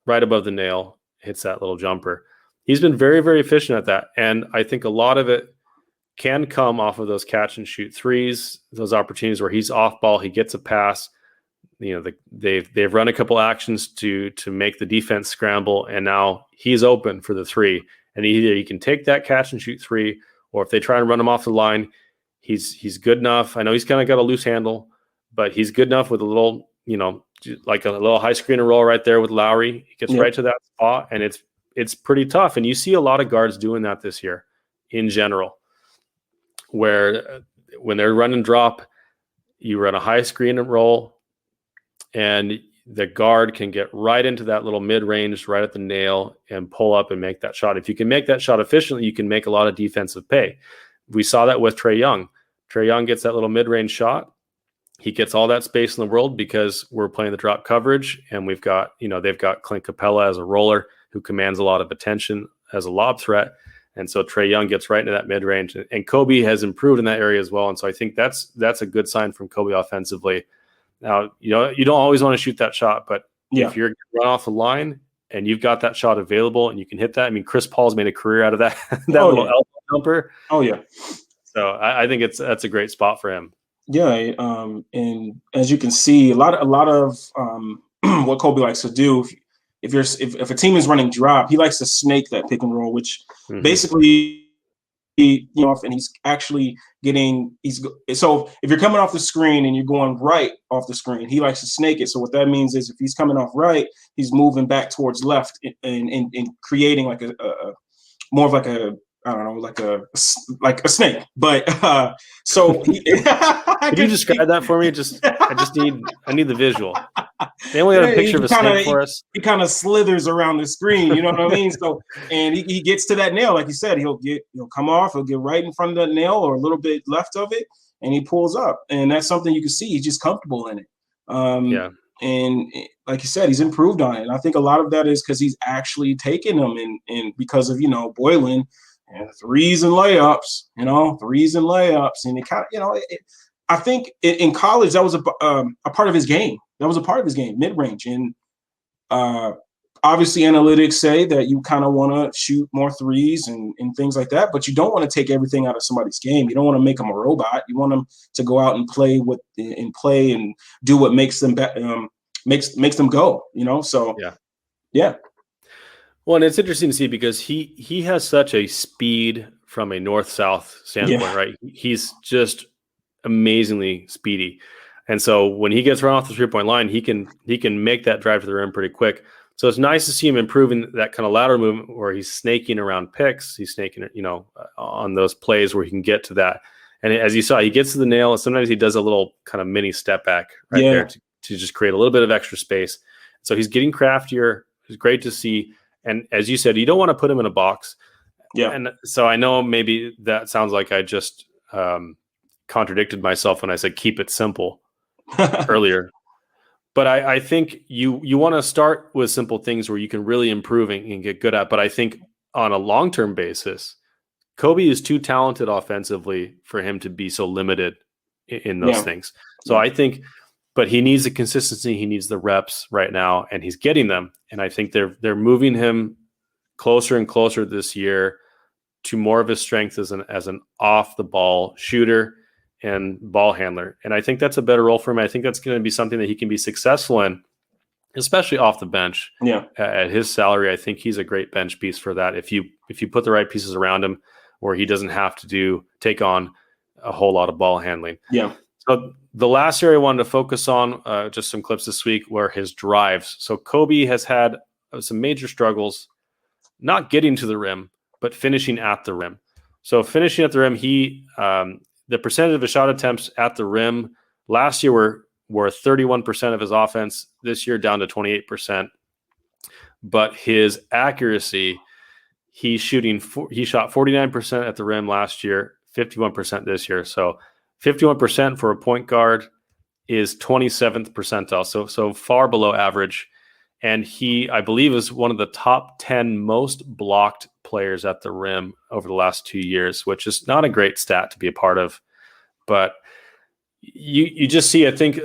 right above the nail, hits that little jumper. He's been very, very efficient at that. And I think a lot of it can come off of those catch and shoot threes, those opportunities where he's off ball, he gets a pass. They've run a couple actions to make the defense scramble, and now he's open for the three. And either he can take that catch and shoot three, or if they try and run him off the line, he's good enough. I know he's kind of got a loose handle, but he's good enough with a little, like a little high screen and roll right there with Lauri. He gets right to that spot, and it's pretty tough. And you see a lot of guards doing that this year in general, where when they're run and drop, you run a high screen and roll, and the guard can get right into that little mid-range, right at the nail, and pull up and make that shot. If you can make that shot efficiently, you can make a lot of defensive pay. We saw that with Trae Young. Trae Young gets that little mid-range shot. He gets all that space in the world because we're playing the drop coverage, and we've got, they've got Clint Capella as a roller who commands a lot of attention as a lob threat. And so Trae Young gets right into that mid-range, and Coby has improved in that area as well. And so I think that's a good sign from Coby offensively. Now, you don't always want to shoot that shot, but if you're run off the line and you've got that shot available and you can hit that, I mean, Chris Paul's made a career out of that, little elbow jumper. Oh yeah. So I think that's a great spot for him. Yeah. And as you can see, a lot of what Coby likes to do, if a team is running drop, he likes to snake that pick and roll, which basically, and he's actually so if you're coming off the screen and you're going right off the screen, he likes to snake it. So what that means is if he's coming off right, he's moving back towards left and creating like a more of like a, I don't know, like a snake. But so can you describe that for me? I need the visual. They only got a picture of a snake for us. He kind of slithers around the screen, you know what I mean? So, and he gets to that nail, like you said, he'll come off, he'll get right in front of that nail or a little bit left of it, and he pulls up. And that's something you can see. He's just comfortable in it. And like you said, he's improved on it. And I think a lot of that is because he's actually taken them and because of, Boylan and threes and layups, and it kind of, I think in college that was a part of his game. That was a part of his game, mid-range. And obviously analytics say that you kind of want to shoot more threes and things like that, but you don't want to take everything out of somebody's game. You don't want to make them a robot. You want them to go out and play and do what makes them makes them go, So yeah. Well, and it's interesting to see because he has such a speed from a north-south standpoint, right? He's just amazingly speedy. And so when he gets run off the 3-point line, he can make that drive to the rim pretty quick. So it's nice to see him improving that kind of lateral movement where he's snaking around picks. He's snaking, on those plays where he can get to that. And as you saw, he gets to the nail, and sometimes he does a little kind of mini step back there to just create a little bit of extra space. So he's getting craftier. It's great to see. And as you said, you don't want to put him in a box. Yeah. And so I know maybe that sounds like I just contradicted myself when I said keep it simple earlier. But I think you want to start with simple things where you can really improve and get good at. But I think on a long-term basis, Coby is too talented offensively for him to be so limited in those things. So I think, but he needs the consistency. He needs the reps right now, and he's getting them. And I think they're moving him closer and closer this year to more of his strength as an off-the-ball shooter and ball handler. And I think that's a better role for him. I think that's going to be something that he can be successful in, especially off the bench. Yeah. At his salary, I think he's a great bench piece for that. If you put the right pieces around him where he doesn't have to take on a whole lot of ball handling. Yeah. So the last area I wanted to focus on, just some clips this week, were his drives. So Coby has had some major struggles, not getting to the rim, but finishing at the rim. So finishing at the rim, the percentage of his shot attempts at the rim last year were 31% of his offense. This year down to 28%. But his accuracy, he shot 49% at the rim last year, 51% this year. So 51% for a point guard is 27th percentile. So far below average. And he, I believe, is one of the top 10 most blocked players at the rim over the last 2 years, which is not a great stat to be a part of. But you just see, I think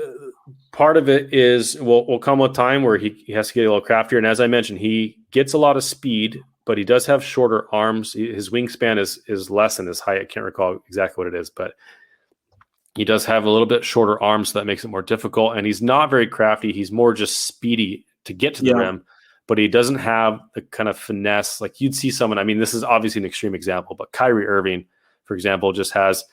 part of it is will come with time where he has to get a little craftier. And as I mentioned, he gets a lot of speed, but he does have shorter arms. His wingspan is less than his height. I can't recall exactly what it is, but he does have a little bit shorter arms, so that makes it more difficult. And he's not very crafty. He's more just speedy to get to the rim, but he doesn't have the kind of finesse. Like you'd see someone, I mean, this is obviously an extreme example, but Kyrie Irving, for example, just has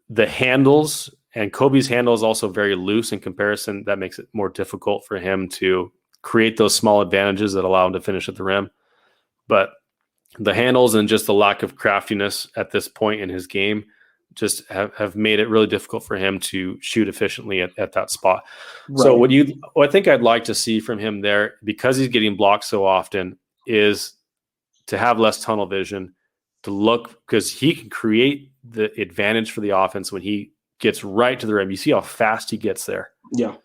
the handles, and Coby's handle is also very loose in comparison. That makes it more difficult for him to create those small advantages that allow him to finish at the rim. But the handles and just the lack of craftiness at this point in his game just have made it really difficult for him to shoot efficiently at that spot. Right. So what I think I'd like to see from him there, because he's getting blocked so often, is to have less tunnel vision, to look, because he can create the advantage for the offense when he gets right to the rim. You see how fast he gets there. Yeah.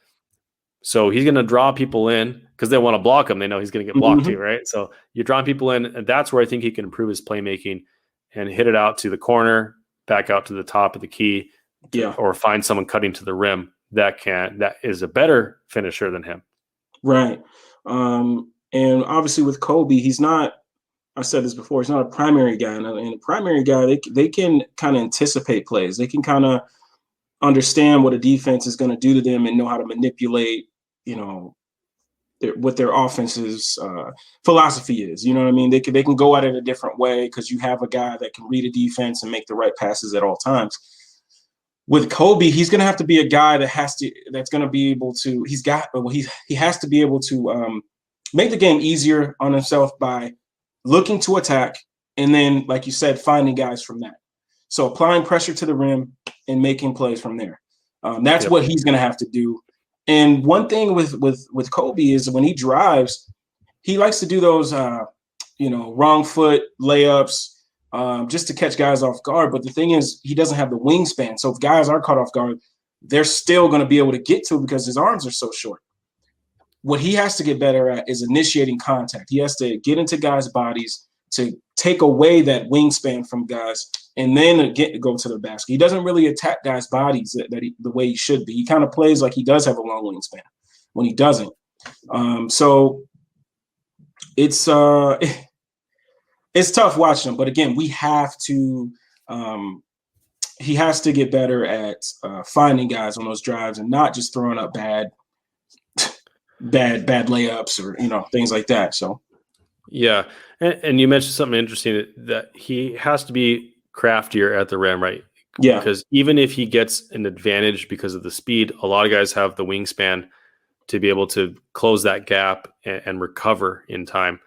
So he's going to draw people in because they want to block him. They know he's going to get blocked too, right? So you're drawing people in, and that's where I think he can improve his playmaking and hit it out to the corner, back out to the top of the key, or find someone cutting to the rim that is a better finisher than him. Right. And obviously with Coby, he's not, I said this before, he's not a primary guy. And a primary guy, they can kind of anticipate plays. They can kind of understand what a defense is going to do to them and know how to manipulate, what their offense's philosophy is. You know what I mean? They can go at it a different way because you have a guy that can read a defense and make the right passes at all times. With Coby, he's going to have to be a guy that's going to be able to. He has to be able to make the game easier on himself by looking to attack, and then, like you said, finding guys from that. So applying pressure to the rim and making plays from there. That's what he's going to have to do. And one thing with Coby is when he drives, he likes to do those, wrong foot layups just to catch guys off guard. But the thing is, he doesn't have the wingspan. So if guys are caught off guard, they're still going to be able to get to him because his arms are so short. What he has to get better at is initiating contact. He has to get into guys' bodies to take away that wingspan from guys and then go to the basket. He doesn't really attack guys' bodies the way he should be. He kind of plays like he does have a long wingspan when he doesn't. So it's tough watching him. But again, he has to get better at finding guys on those drives and not just throwing up bad layups or things like that. So yeah, and you mentioned something interesting that he has to be craftier at the rim, right? Yeah, because even if he gets an advantage because of the speed, a lot of guys have the wingspan to be able to close that gap and recover in time.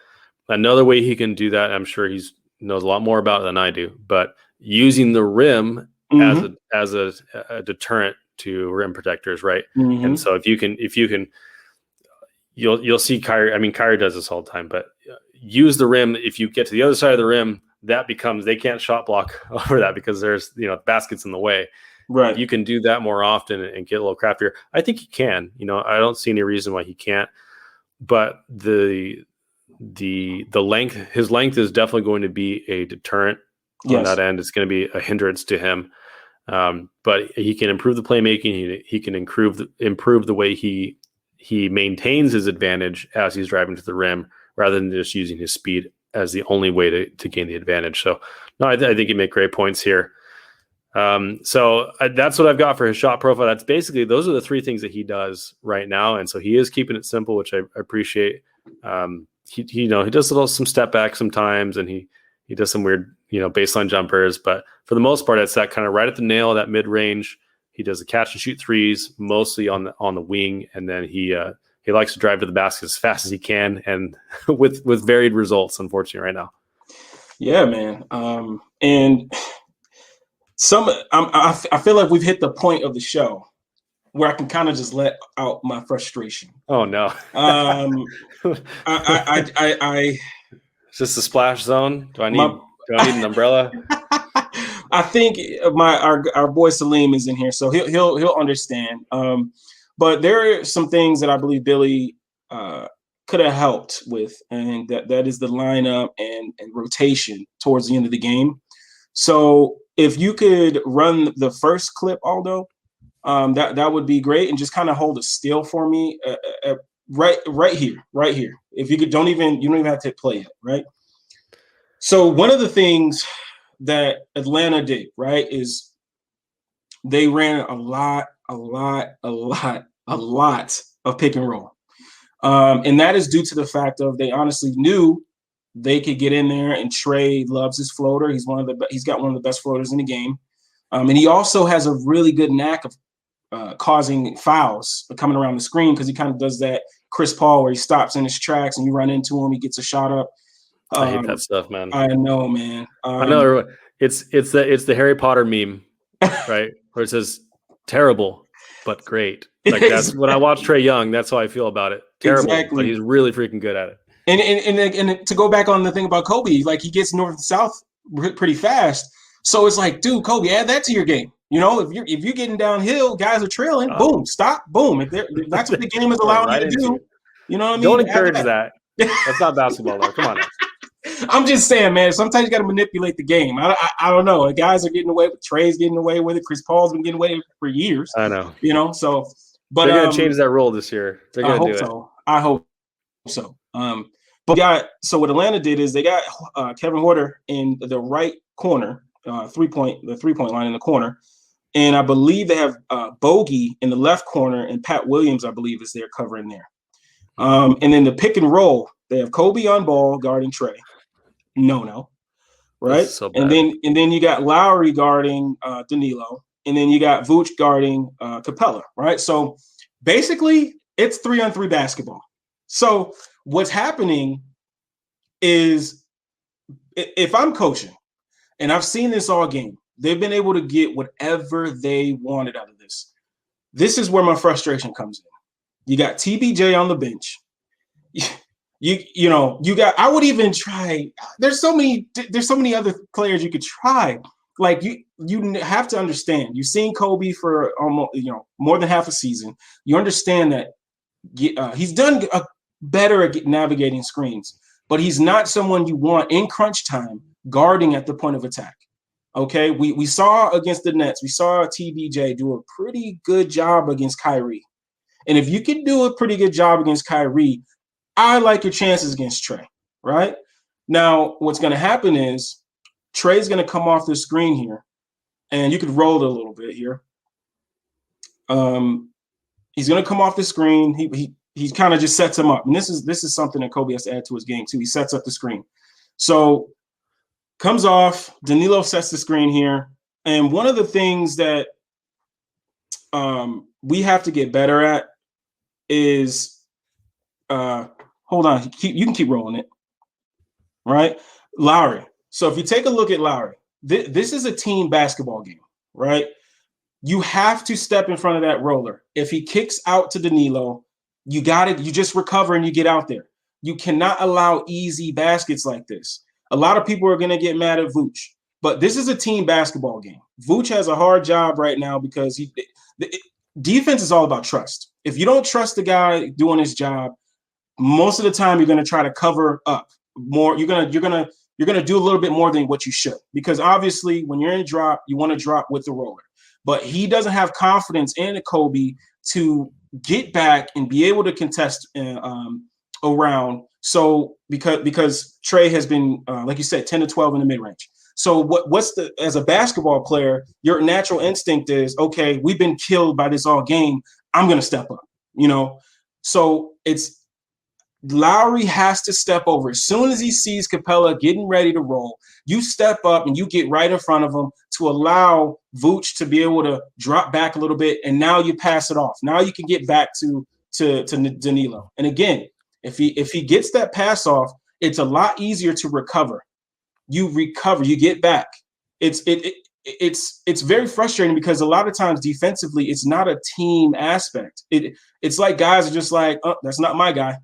Another way he can do that, I'm sure he knows a lot more about it than I do, but using the rim as a deterrent to rim protectors, right? Mm-hmm. And so if you can, you'll see Kyrie. I mean, Kyrie does this all the time, but use the rim. If you get to the other side of the rim, that becomes, they can't shot block over that because there's, baskets in the way. Right. You can do that more often and get a little craftier. I think he can. I don't see any reason why he can't. But the length, his length is definitely going to be a deterrent on that end. It's going to be a hindrance to him. But he can improve the playmaking. He can improve the way he maintains his advantage as he's driving to the rim, rather than just using his speed as the only way to gain the advantage. So, no, I think you make great points here. So that's what I've got for his shot profile. That's basically, those are the three things that he does right now. And so he is keeping it simple, which I appreciate. He does some step back sometimes, and he does some weird, baseline jumpers, but for the most part, it's that kind of right at the nail, that mid range. He does the catch and shoot threes, mostly on the wing. And then he likes to drive to the basket as fast as he can, and with varied results, unfortunately, right now. Yeah, man. And I feel like we've hit the point of the show where I can kind of just let out my frustration. Oh no. I Is this the splash zone? Do I need an umbrella? I think our boy Salim is in here, so he'll understand. But there are some things that I believe Billy could have helped with, and that is the lineup and rotation towards the end of the game. So if you could run the first clip, Aldo, that would be great, and just kind of hold it still for me, right here. If you could, you don't even have to play it, right? So one of the things that Atlanta did, right, is they ran a lot of pick and roll. And that is due to the fact of they honestly knew they could get in there, and Trey loves his floater. He's got one of the best floaters in the game. And he also has a really good knack of causing fouls coming around the screen, because he kind of does that Chris Paul where he stops in his tracks and you run into him, he gets a shot up. I hate that stuff, man. I know, man. I know it's the Harry Potter meme, right? Where it says terrible but great. Like that's when I watch Trae Young, that's how I feel about it. Terrible, but he's really freaking good at it. And to go back on the thing about Coby, like he gets north and south pretty fast. So it's like, dude, Coby, add that to your game. If you're getting downhill, guys are trailing. Boom, stop, boom. If that's what the game is allowing you to do. You know what I mean? Don't encourage that. That's not basketball, though. Come on. I'm just saying, man. Sometimes you got to manipulate the game. I don't know. The guys are getting away with. Trey's getting away with it. Chris Paul's been getting away with it for years. I know. So but they're gonna change that rule this year. They're gonna do it. I hope so. So what Atlanta did is they got Kevin Huerter in the right corner, the 3-point line in the corner, and I believe they have Bogey in the left corner, and Pat Williams, I believe, is there covering there. And then the pick and roll, they have Coby on ball guarding Trey. No. Right? So and then you got Lauri guarding Danilo. And then you got Vooch guarding Capella, right? So basically, it's 3-on-3 basketball. So what's happening is, if I'm coaching, and I've seen this all game, they've been able to get whatever they wanted out of this. This is where my frustration comes in. You got TBJ on the bench. You got, I would even try. There's so many other players you could try. Like you have to understand. You've seen Coby for almost more than half a season. You understand that he's done better at navigating screens, but he's not someone you want in crunch time guarding at the point of attack. Okay, we saw against the Nets, we saw TBJ do a pretty good job against Kyrie, and if you can do a pretty good job against Kyrie, I like your chances against Trey. Right now, what's going to happen is Trey's going to come off the screen here, and you could roll it a little bit here. He's going to come off the screen. He kind of just sets him up, and this is something that Coby has to add to his game too. He sets up the screen, so comes off. Danilo sets the screen here, and one of the things that we have to get better at is hold on. You can keep rolling it, right, Lauri. So if you take a look at Lauri, this is a team basketball game, right? You have to step in front of that roller. If he kicks out to Danilo, you got it. You just recover and you get out there. You cannot allow easy baskets like this. A lot of people are going to get mad at Vooch, but this is a team basketball game. Vooch has a hard job right now because defense is all about trust. If you don't trust the guy doing his job, most of the time you're going to try to cover up more. You're going to do a little bit more than what you should, because obviously when you're in drop, you want to drop with the roller. But he doesn't have confidence in Coby to get back and be able to contest around. So because Trey has been, like you said, 10 to 12 in the mid-range. So as a basketball player, your natural instinct is, okay, we've been killed by this all game. I'm going to step up, So it's Lauri has to step over. As soon as he sees Capella getting ready to roll, you step up and you get right in front of him to allow Vooch to be able to drop back a little bit, and now you pass it off. Now you can get back to Danilo. And again, if he gets that pass off, it's a lot easier to recover. You recover, you get back. It's very frustrating because a lot of times defensively, it's not a team aspect. It's like guys are just like, oh, that's not my guy.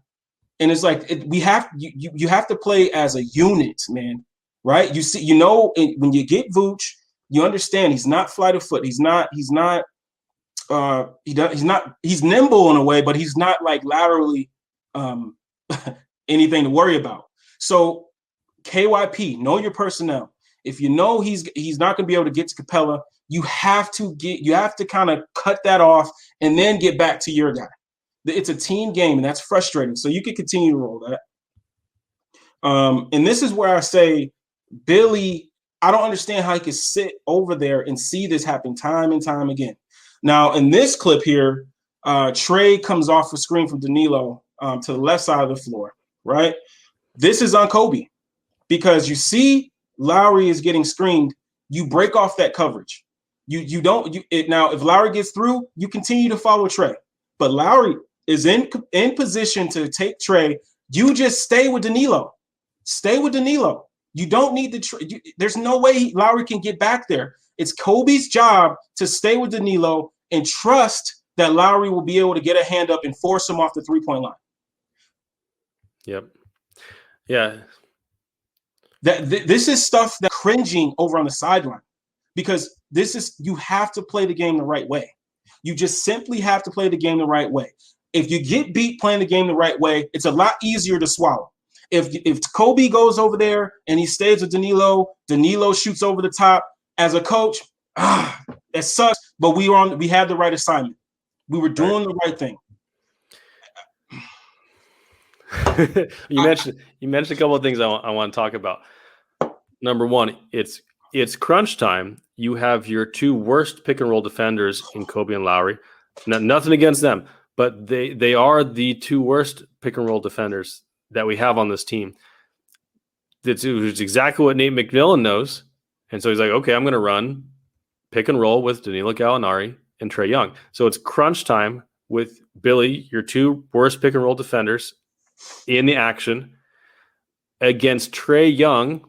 And it's like you have to play as a unit, man, right? You see, when you get Vooch, you understand he's not flight of foot. He's nimble in a way, but he's not like laterally anything to worry about. So KYP, know your personnel. If you know he's not going to be able to get to Capella, you have to kind of cut that off and then get back to your guy. It's a team game, and that's frustrating. So you can continue to roll that. And this is where I say, Billy, I don't understand how he could sit over there and see this happen time and time again. Now, in this clip here, Trey comes off a screen from Danilo to the left side of the floor, right? This is on Coby because you see Lauri is getting screened. You break off that coverage. Now, if Lauri gets through, you continue to follow Trey. But Lauri is in position to take Trey. You just stay with Danilo. Stay with Danilo. You don't need there's no way Lauri can get back there. It's Coby's job to stay with Danilo and trust that Lauri will be able to get a hand up and force him off the three-point line. Yep. Yeah. This is stuff that cringing over on the sideline, because you have to play the game the right way. You just simply have to play the game the right way. If you get beat playing the game the right way, it's a lot easier to swallow. If Coby goes over there and he stays with Danilo shoots over the top, as a coach, that sucks. But we had the right assignment. We were doing the right thing. You mentioned a couple of things I want to talk about. Number one, it's crunch time. You have your two worst pick and roll defenders in Coby and Lauri. Nothing against them, but they are the two worst pick and roll defenders that we have on this team. It's exactly what Nate McMillan knows. And so he's like, okay, I'm going to run pick and roll with Danilo Gallinari and Trae Young. So it's crunch time with Billy, your two worst pick and roll defenders, in the action against Trae Young,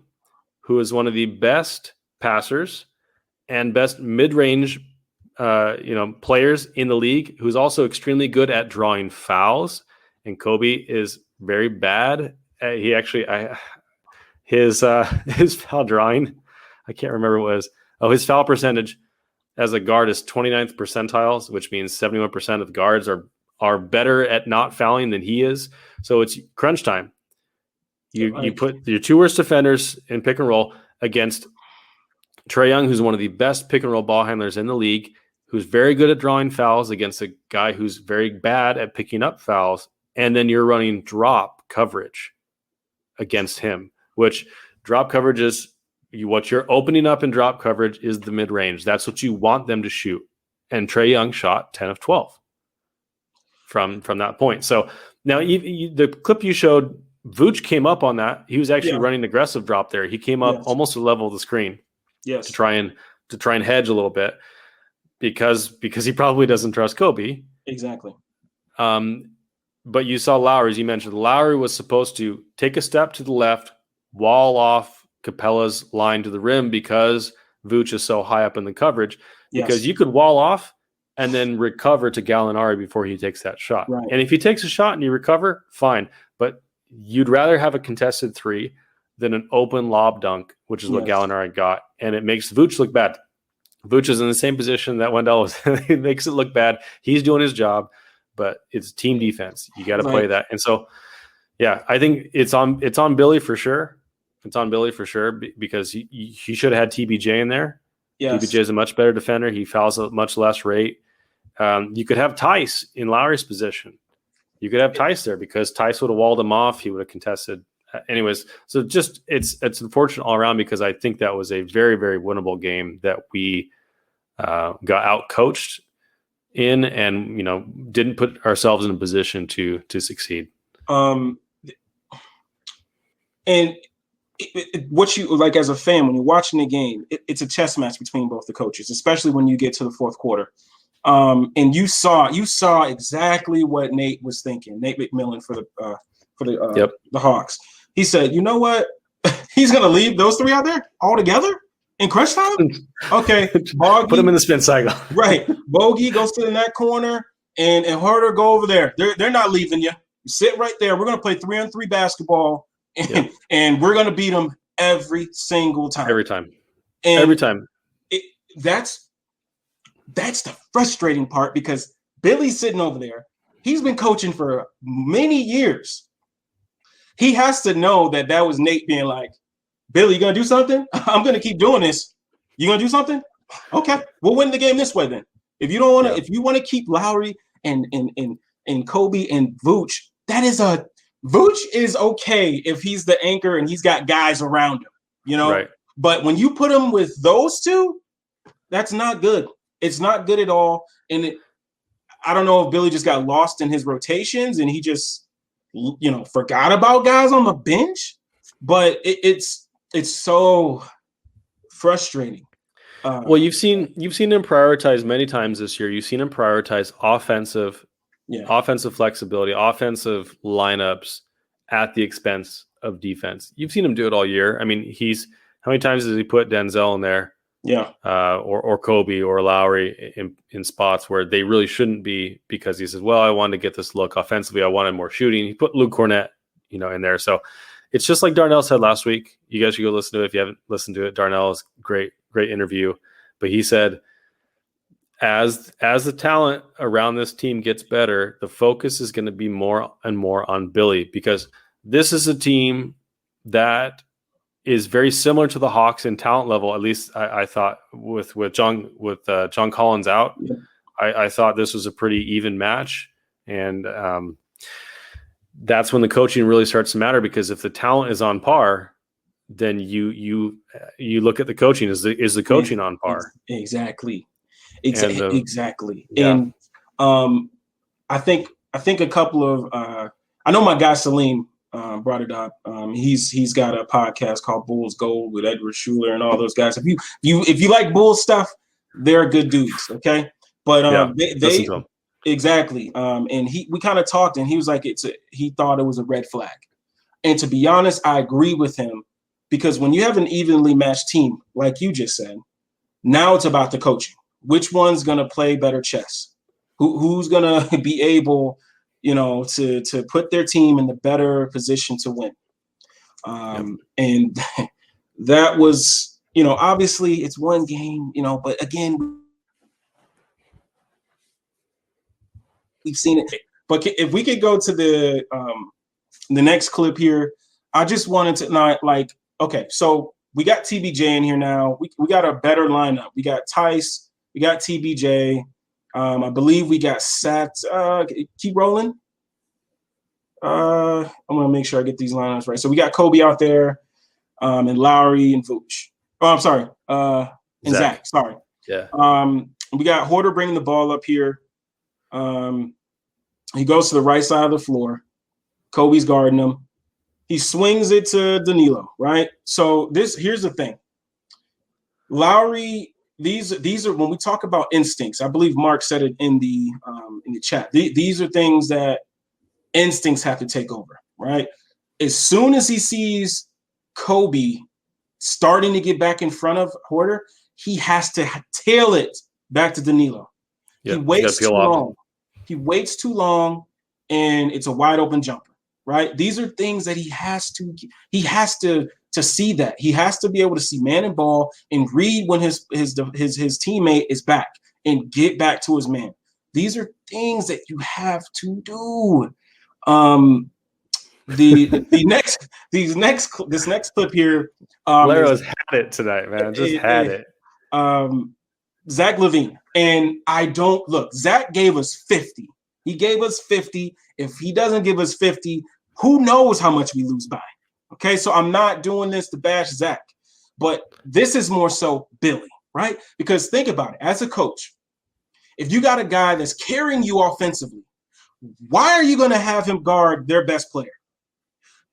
who is one of the best passers and best mid-range players in the league, who's also extremely good at drawing fouls. And Coby is very bad. His foul drawing, I can't remember what it was. Oh, his foul percentage as a guard is 29th percentile, which means 71% of guards are better at not fouling than he is. So it's crunch time. You put your two worst defenders in pick and roll against Trae Young, who's one of the best pick and roll ball handlers in the league, who's very good at drawing fouls, against a guy who's very bad at picking up fouls. And then you're running drop coverage against him, which drop coverage is what you're opening up in drop coverage is the mid-range. That's what you want them to shoot. And Trae Young shot 10 of 12 from that point. So now the clip you showed, Vooch came up on that. He was actually running aggressive drop there. He came up almost to the level of the screen to try and hedge a little bit because he probably doesn't trust Coby. Exactly. But you saw Lauri, as you mentioned. Lauri was supposed to take a step to the left, wall off Capella's line to the rim because Vooch is so high up in the coverage. Because you could wall off and then recover to Gallinari before he takes that shot. Right. And if he takes a shot and you recover, fine. But you'd rather have a contested three than an open lob dunk, which is what Gallinari got. And it makes Vooch look bad. Vooch is in the same position that Wendell was. It makes it look bad. He's doing his job, but it's team defense. You got to play that. And so, I think it's on Billy for sure. It's on Billy for sure because he should have had TBJ in there. Yes. TBJ is a much better defender. He fouls at much less rate. You could have Tice in Lauri's position. You could have Tice there because Tice would have walled him off. He would have contested. Anyways, so just it's unfortunate all around because I think that was a very, very winnable game that we got out coached in and didn't put ourselves in a position to succeed. And what you like as a fan when you're watching the game, it's a chess match between both the coaches, especially when you get to the fourth quarter. And you saw exactly what Nate was thinking. Nate McMillan for the Hawks. He said, "You know what? He's going to leave those three out there all together in crunch time. Okay, Bogey, put him in the spin cycle. Right, Bogey goes to in that corner, and Harder go over there. They're not leaving you. You sit right there. We're going to play 3-on-3 basketball." And we're going to beat them every single time. Every time. That's the frustrating part because Billy's sitting over there. He's been coaching for many years. He has to know that was Nate being like, Billy, you going to do something? I'm going to keep doing this. You going to do something? Okay. We'll win the game this way then. If you don't want to, if you want to keep Lauri and Coby and Vooch, Vooch is okay if he's the anchor and he's got guys around him, Right. But when you put him with those two, that's not good. It's not good at all. And I don't know if Billy just got lost in his rotations and he just, forgot about guys on the bench. But it's so frustrating. Well, you've seen him prioritize many times this year. You've seen him prioritize offensive flexibility, offensive lineups at the expense of defense. You've seen him do it all year. I mean, how many times does he put Denzel in there? Yeah. Or Coby or Lauri in spots where they really shouldn't be because he says, well, I wanted to get this look offensively. I wanted more shooting. He put Luke Cornett, in there. So it's just like Darnell said last week. You guys should go listen to it if you haven't listened to it. Darnell is great interview. But he said, as the talent around this team gets better, the focus is going to be more and more on Billy because this is a team that is very similar to the Hawks in talent level. At least I thought with John Collins out, I thought this was a pretty even match, and that's when the coaching really starts to matter because if the talent is on par, then you look at the coaching. Is the coaching on par? Exactly. Exactly. Yeah. And I think a couple of I know my guy Salim brought it up. He's got a podcast called Bulls Gold with Edward Schuler and all those guys. If you like Bulls stuff, they're good dudes. Okay, but they exactly. And we kind of talked, and he was like, he thought it was a red flag. And to be honest, I agree with him, because when you have an evenly matched team, like you just said, now it's about the coaching. Which one's gonna play better chess? Who's gonna be able, to put their team in the better position to win? And that was, obviously it's one game, but again, we've seen it. But if we could go to the next clip here, I just wanted to okay, so we got TBJ in here now. We got a better lineup. We got Tice, we got TBJ. I believe we got Sat. Keep rolling. I'm gonna make sure I get these lineups right. So we got Coby out there, and Lauri and Vooch. Oh, I'm sorry. And Zach. Sorry. Yeah. We got Horder bringing the ball up here. He goes to the right side of the floor. Coby's guarding him. He swings it to Danilo, right? So here's the thing. Lauri, these are, when we talk about instincts, I believe Mark said it in the chat. These are things that instincts have to take over, right? As soon as he sees Coby starting to get back in front of Horder, he has to tail it back to Danilo. Yep, he waits too long. He waits too long, and it's a wide open jumper, right? These are things that he has to see that. He has to be able to see man and ball and read when his teammate is back and get back to his man. These are things that you have to do. This next clip here. Larro's had it tonight, man. Just had it. Zach LaVine. And Zach gave us 50. He gave us 50. If he doesn't give us 50, who knows how much we lose by? Okay, so I'm not doing this to bash Zach, but this is more so Billy, right? Because think about it. As a coach, if you got a guy that's carrying you offensively, why are you going to have him guard their best player?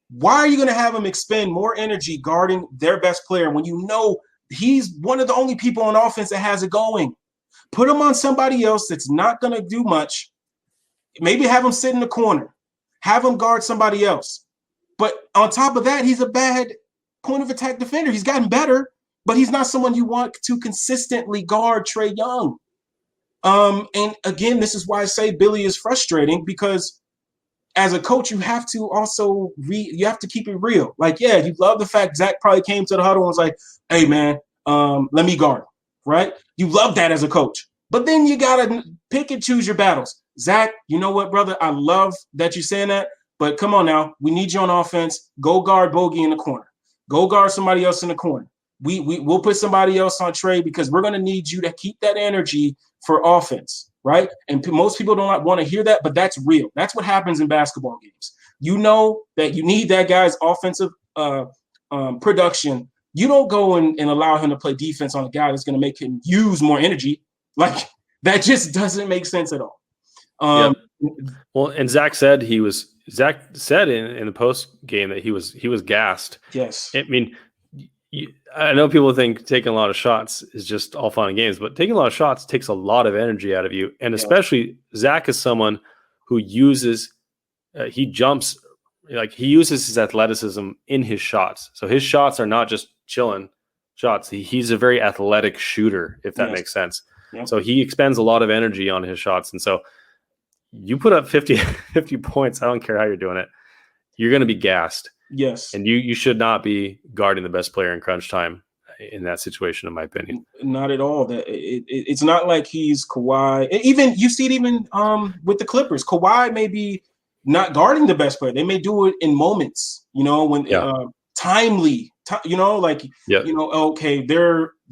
Why are you going to have him expend more energy guarding their best player when you know he's one of the only people on offense that has it going? Put him on somebody else that's not going to do much. Maybe have him sit in the corner. Have him guard somebody else. But on top of that, he's a bad point of attack defender. He's gotten better, but he's not someone you want to consistently guard Trae Young. And again, this is why I say Billy is frustrating, because as a coach, you have to also you have to keep it real. Like, yeah, you love the fact Zach probably came to the huddle and was like, hey, man, let me guard, right? You love that as a coach. But then you got to pick and choose your battles. Zach, you know what, brother? I love that you're saying that, but come on now. We need you on offense. Go guard Bogey in the corner. Go guard somebody else in the corner. We'll put somebody else on Trae, because we're going to need you to keep that energy for offense, right? And most people don't want to hear that, but that's real. That's what happens in basketball games. You know that you need that guy's offensive production. You don't go and allow him to play defense on a guy that's going to make him use more energy. Like, that just doesn't make sense at all. Yep. Well, and Zach said in the post game that he was gassed. Yes. I mean, I know people think taking a lot of shots is just all fun and games, but taking a lot of shots takes a lot of energy out of you. And especially Zach is someone who uses, he uses his athleticism in his shots. So his shots are not just chilling shots. He's a very athletic shooter, if that makes sense. Yep. So he expends a lot of energy on his shots. And so you put up 50 points, I don't care how you're doing it, you're going to be gassed. Yes. And you should not be guarding the best player in crunch time in that situation, in my opinion. Not at all. That it's not like he's Kawhi. Even you see it even with the Clippers. Kawhi may be not guarding the best player. They may do it in moments, when timely, okay,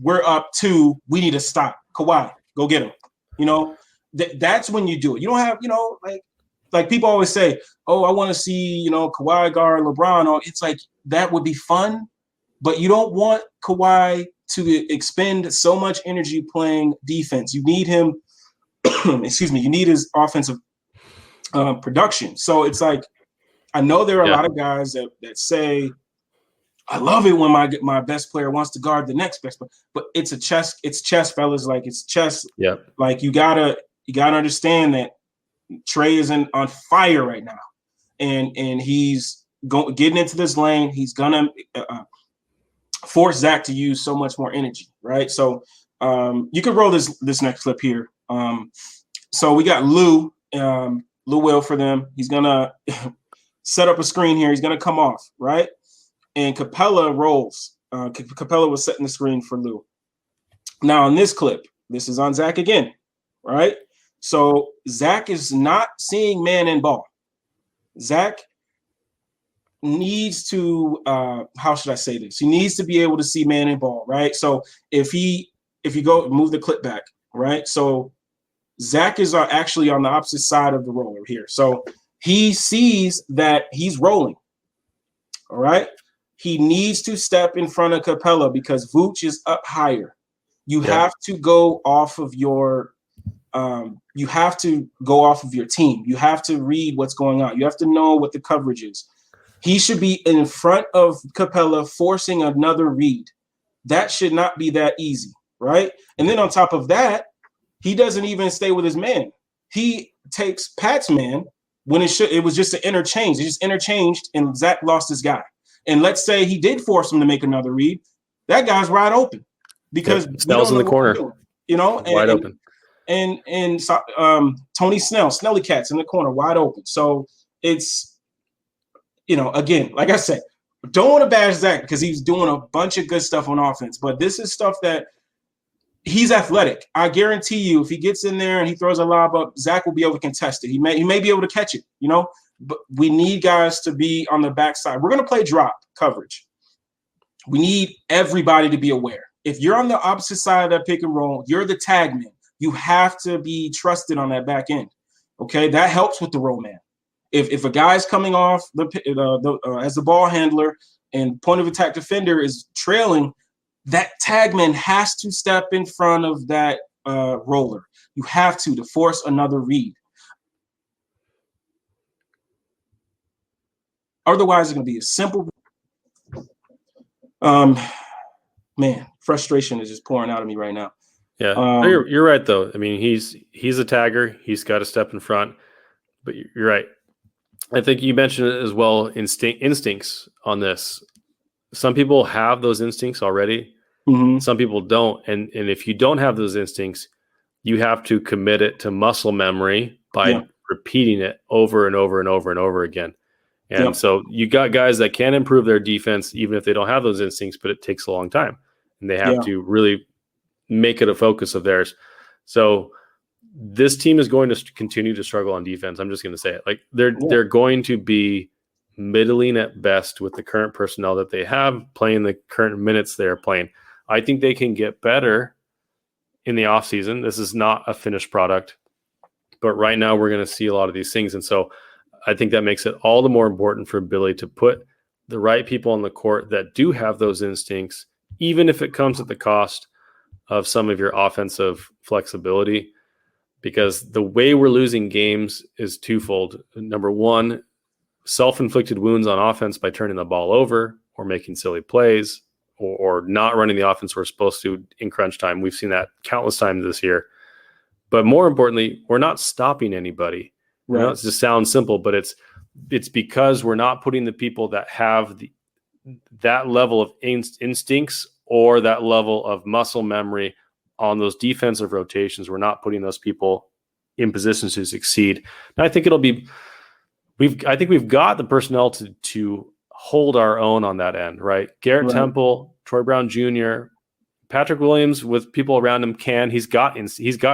we're up 2, we need to stop. Kawhi, go get him. That's when you do it. You don't have, like people always say, oh, I want to see, Kawhi guard LeBron. It's like, that would be fun, but you don't want Kawhi to expend so much energy playing defense. You need him, you need his offensive production. So it's like, I know there are a lot of guys that say, I love it when my best player wants to guard the next best player, but it's chess, fellas. Like, it's chess. Yeah. Like, you gotta understand that Trey is on fire right now, and he's getting into this lane. He's gonna force Zach to use so much more energy, right? So you can roll this next clip here. So we got Lou Will for them. He's gonna set up a screen here. He's gonna come off, right? And Capella rolls. Capella was setting the screen for Lou. Now, in this clip, this is on Zach again, right? So Zach is not seeing man and ball. Zach needs to, how should I say this? He needs to be able to see man and ball, right? So if you go move the clip back, right? So Zach is actually on the opposite side of the roller here. So he sees that he's rolling, all right? He needs to step in front of Capella because Vooch is up higher. You have to go off of your team. You have to read what's going on. You have to know what the coverage is. He should be in front of Capella forcing another read. That should not be that easy, right? And then on top of that, he doesn't even stay with his man. He takes Pat's man when it was just an interchange. They just interchanged and Zach lost his guy. And let's say he did force him to make another read. That guy's wide open because Snell's in the corner, wide open. And so, Tony Snelly Cat's in the corner, wide open. So it's, again, like I said, don't want to bash Zach because he's doing a bunch of good stuff on offense. But this is stuff that he's athletic. I guarantee you, if he gets in there and he throws a lob up, Zach will be able to contest it. He may be able to catch it, But we need guys to be on the backside. We're going to play drop coverage. We need everybody to be aware. If you're on the opposite side of that pick and roll, you're the tag man. You have to be trusted on that back end. Okay, that helps with the roll man. If a guy's coming off as the ball handler and point of attack defender is trailing, that tag man has to step in front of that roller. You have to force another read. Otherwise, it's going to be a simple. Man, frustration is just pouring out of me right now. Yeah, you're right though. I mean, he's a tagger. He's got to step in front. But you're right. I think you mentioned it as well. Instincts on this. Some people have those instincts already. Mm-hmm. Some people don't. And if you don't have those instincts, you have to commit it to muscle memory by repeating it over and over and over and over again. And so you got guys that can improve their defense even if they don't have those instincts, but it takes a long time. And they have to really make it a focus of theirs. So this team is going to continue to struggle on defense. I'm just going to say it. Like they're going to be middling at best with the current personnel that they have playing the current minutes they are playing. I think they can get better in the offseason. This is not a finished product, but right now we're going to see a lot of these things. And so I think that makes it all the more important for Billy to put the right people on the court that do have those instincts, even if it comes at the cost of some of your offensive flexibility, because the way we're losing games is twofold. Number one, self-inflicted wounds on offense by turning the ball over or making silly plays or not running the offense we're supposed to in crunch time. We've seen that countless times this year. But more importantly, we're not stopping anybody. Right. It just sounds simple, but it's because we're not putting the people that have that level of instincts or that level of muscle memory on those defensive rotations. We're not putting those people in positions to succeed. And I think I think we've got the personnel to hold our own on that end, right? Garrett Temple, Troy Brown Jr., Patrick Williams with people around him he's got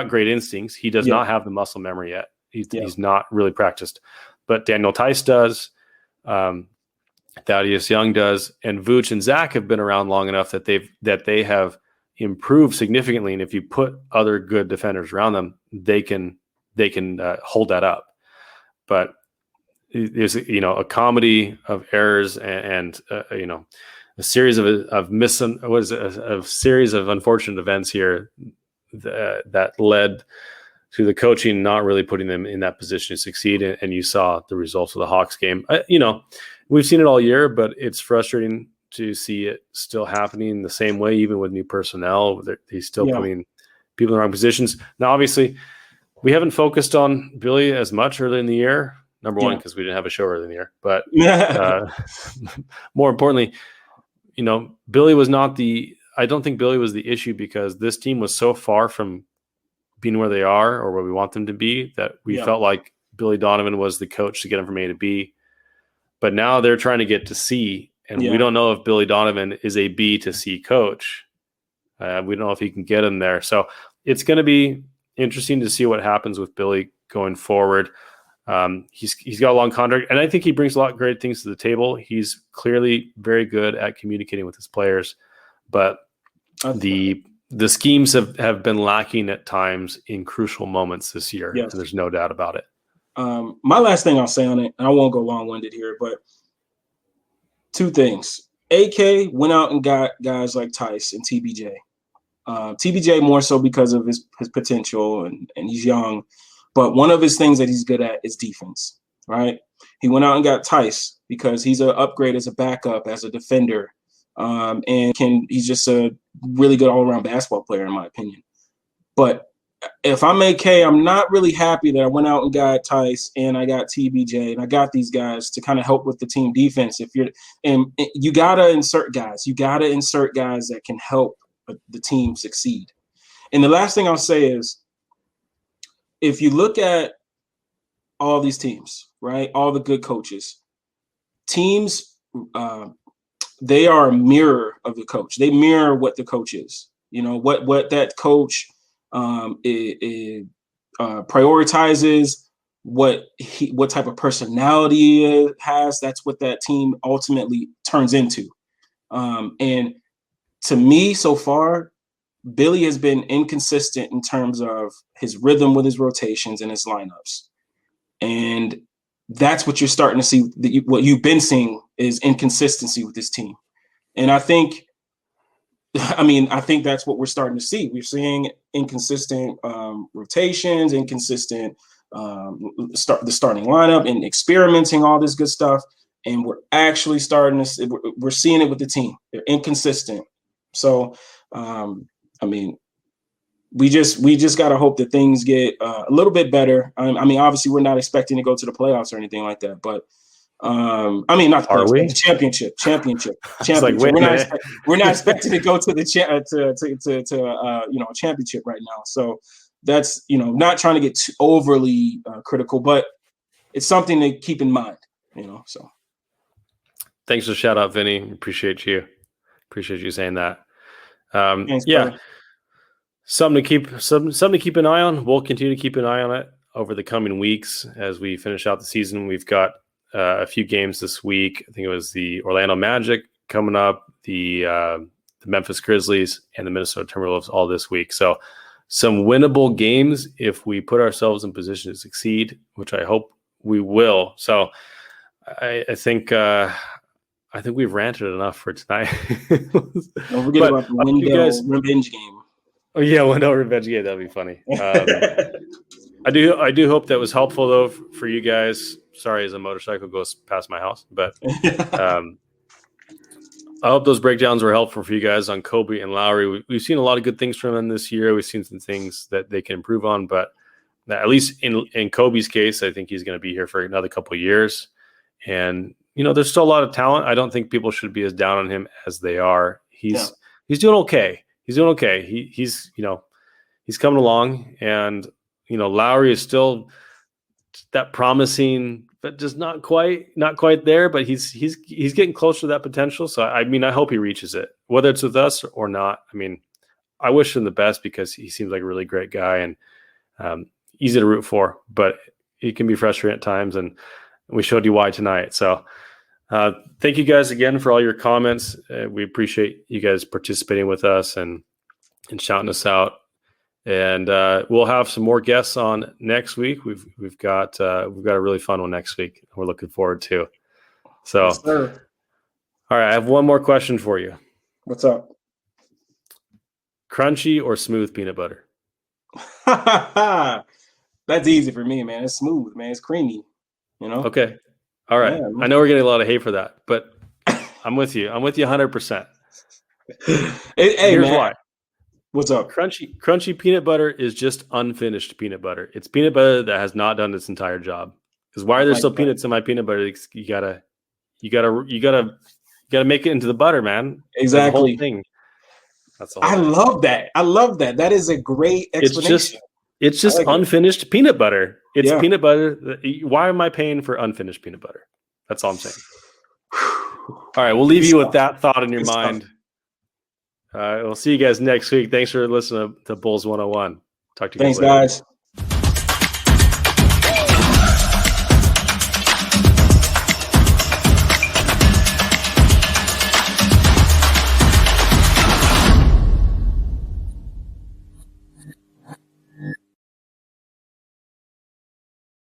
great instincts. He does not have the muscle memory yet. He's not really practiced, but Daniel Tice does. Thaddeus Young does, and Vooch and Zach have been around long enough that they have improved significantly. And if you put other good defenders around them, they can hold that up. But there's a comedy of errors and a series of series of unfortunate events here that led to the coaching not really putting them in that position to succeed. And you saw the results of the Hawks game. We've seen it all year, but it's frustrating to see it still happening the same way, even with new personnel. He's still putting people in the wrong positions. Now, obviously, we haven't focused on Billy as much early in the year. Number one, because we didn't have a show early in the year. But more importantly, Billy was not I don't think Billy was the issue, because this team was so far from being where they are or where we want them to be that we felt like Billy Donovan was the coach to get them from A to B. But now they're trying to get to C, and we don't know if Billy Donovan is a B to C coach. We don't know if he can get him there. So it's going to be interesting to see what happens with Billy going forward. He's got a long contract, and I think he brings a lot of great things to the table. He's clearly very good at communicating with his players, but the schemes have been lacking at times in crucial moments this year. Yes. And there's no doubt about it. My last thing I'll say on it, and I won't go long-winded here, but two things. AK went out and got guys like Tice and TBJ. TBJ more so because of his potential, and he's young. But one of his things that he's good at is defense, right? He went out and got Tice because he's an upgrade as a backup, as a defender, and he's just a really good all-around basketball player, in my opinion. But if I'm AK, I'm not really happy that I went out and got Tice and I got TBJ and I got these guys to kind of help with the team defense. You gotta insert guys. You gotta insert guys that can help the team succeed. And the last thing I'll say is, if you look at all these teams, right, all the good coaches, teams, they are a mirror of the coach. They mirror what the coach is. What that coach prioritizes, what type of personality he has. That's what that team ultimately turns into. And to me, so far, Billy has been inconsistent in terms of his rhythm with his rotations and his lineups. And that's what you're starting to see. What you've been seeing is inconsistency with this team. And I think that's what we're starting to see. We're seeing inconsistent rotations, inconsistent the starting lineup, and experimenting, all this good stuff. And we're actually we're seeing it with the team. They're inconsistent. So, we just got to hope that things get a little bit better. Obviously, we're not expecting to go to the playoffs or anything like that, but not the playoffs, but the championship. Like, we're not expecting to go to the championship right now. So that's not trying to get too overly critical, but it's something to keep in mind. So thanks for the shout out, Vinny. Appreciate you saying that. Thanks, brother. Something to keep an eye on. We'll continue to keep an eye on it over the coming weeks as we finish out the season. We've got a few games this week. I think it was the Orlando Magic coming up, the Memphis Grizzlies, and the Minnesota Timberwolves all this week. So some winnable games if we put ourselves in position to succeed, which I hope we will. So I think we've ranted enough for tonight. Don't forget about the window revenge game. Oh yeah, window revenge game. That'd be funny. I do hope that was helpful though for you guys. Sorry, as a motorcycle goes past my house, but I hope those breakdowns were helpful for you guys on Coby and Lauri. We've seen a lot of good things from them this year. We've seen some things that they can improve on, but at least in Coby's case, I think he's going to be here for another couple of years. And there's still a lot of talent. I don't think people should be as down on him as they are. He's doing okay. He's doing okay. He's coming along, and Lauri is still that promising, but just not quite there. But he's getting closer to that potential. So I hope he reaches it, whether it's with us or not. I wish him the best because he seems like a really great guy and easy to root for. But he can be frustrating at times, and we showed you why tonight. So. Thank you guys again for all your comments. We appreciate you guys participating with us and shouting us out. And we'll have some more guests on next week. We've got a really fun one next week. We're looking forward to. So, yes, sir. All right, I have one more question for you. What's up? Crunchy or smooth peanut butter? That's easy for me, man. It's smooth, man. It's creamy. You know. Okay. All right. Yeah, I know we're getting a lot of hate for that, but I'm with you. I'm with you 100%. Hey, Here's man. why. What's up? Crunchy peanut butter is just unfinished peanut butter. It's peanut butter that has not done its entire job. Because why are there still peanuts in my peanut butter? You gotta make it into the butter, man. Exactly. The whole thing. That's the whole I thing. love that. I love that. That is a great explanation. It's just like unfinished peanut butter. It's Yeah. peanut butter. Why am I paying for unfinished peanut butter? That's all I'm saying. All right, we'll leave you with that thought in your mind. We'll see you guys next week. Thanks for listening to Bulls 101. Talk to you guys later. Thanks, guys.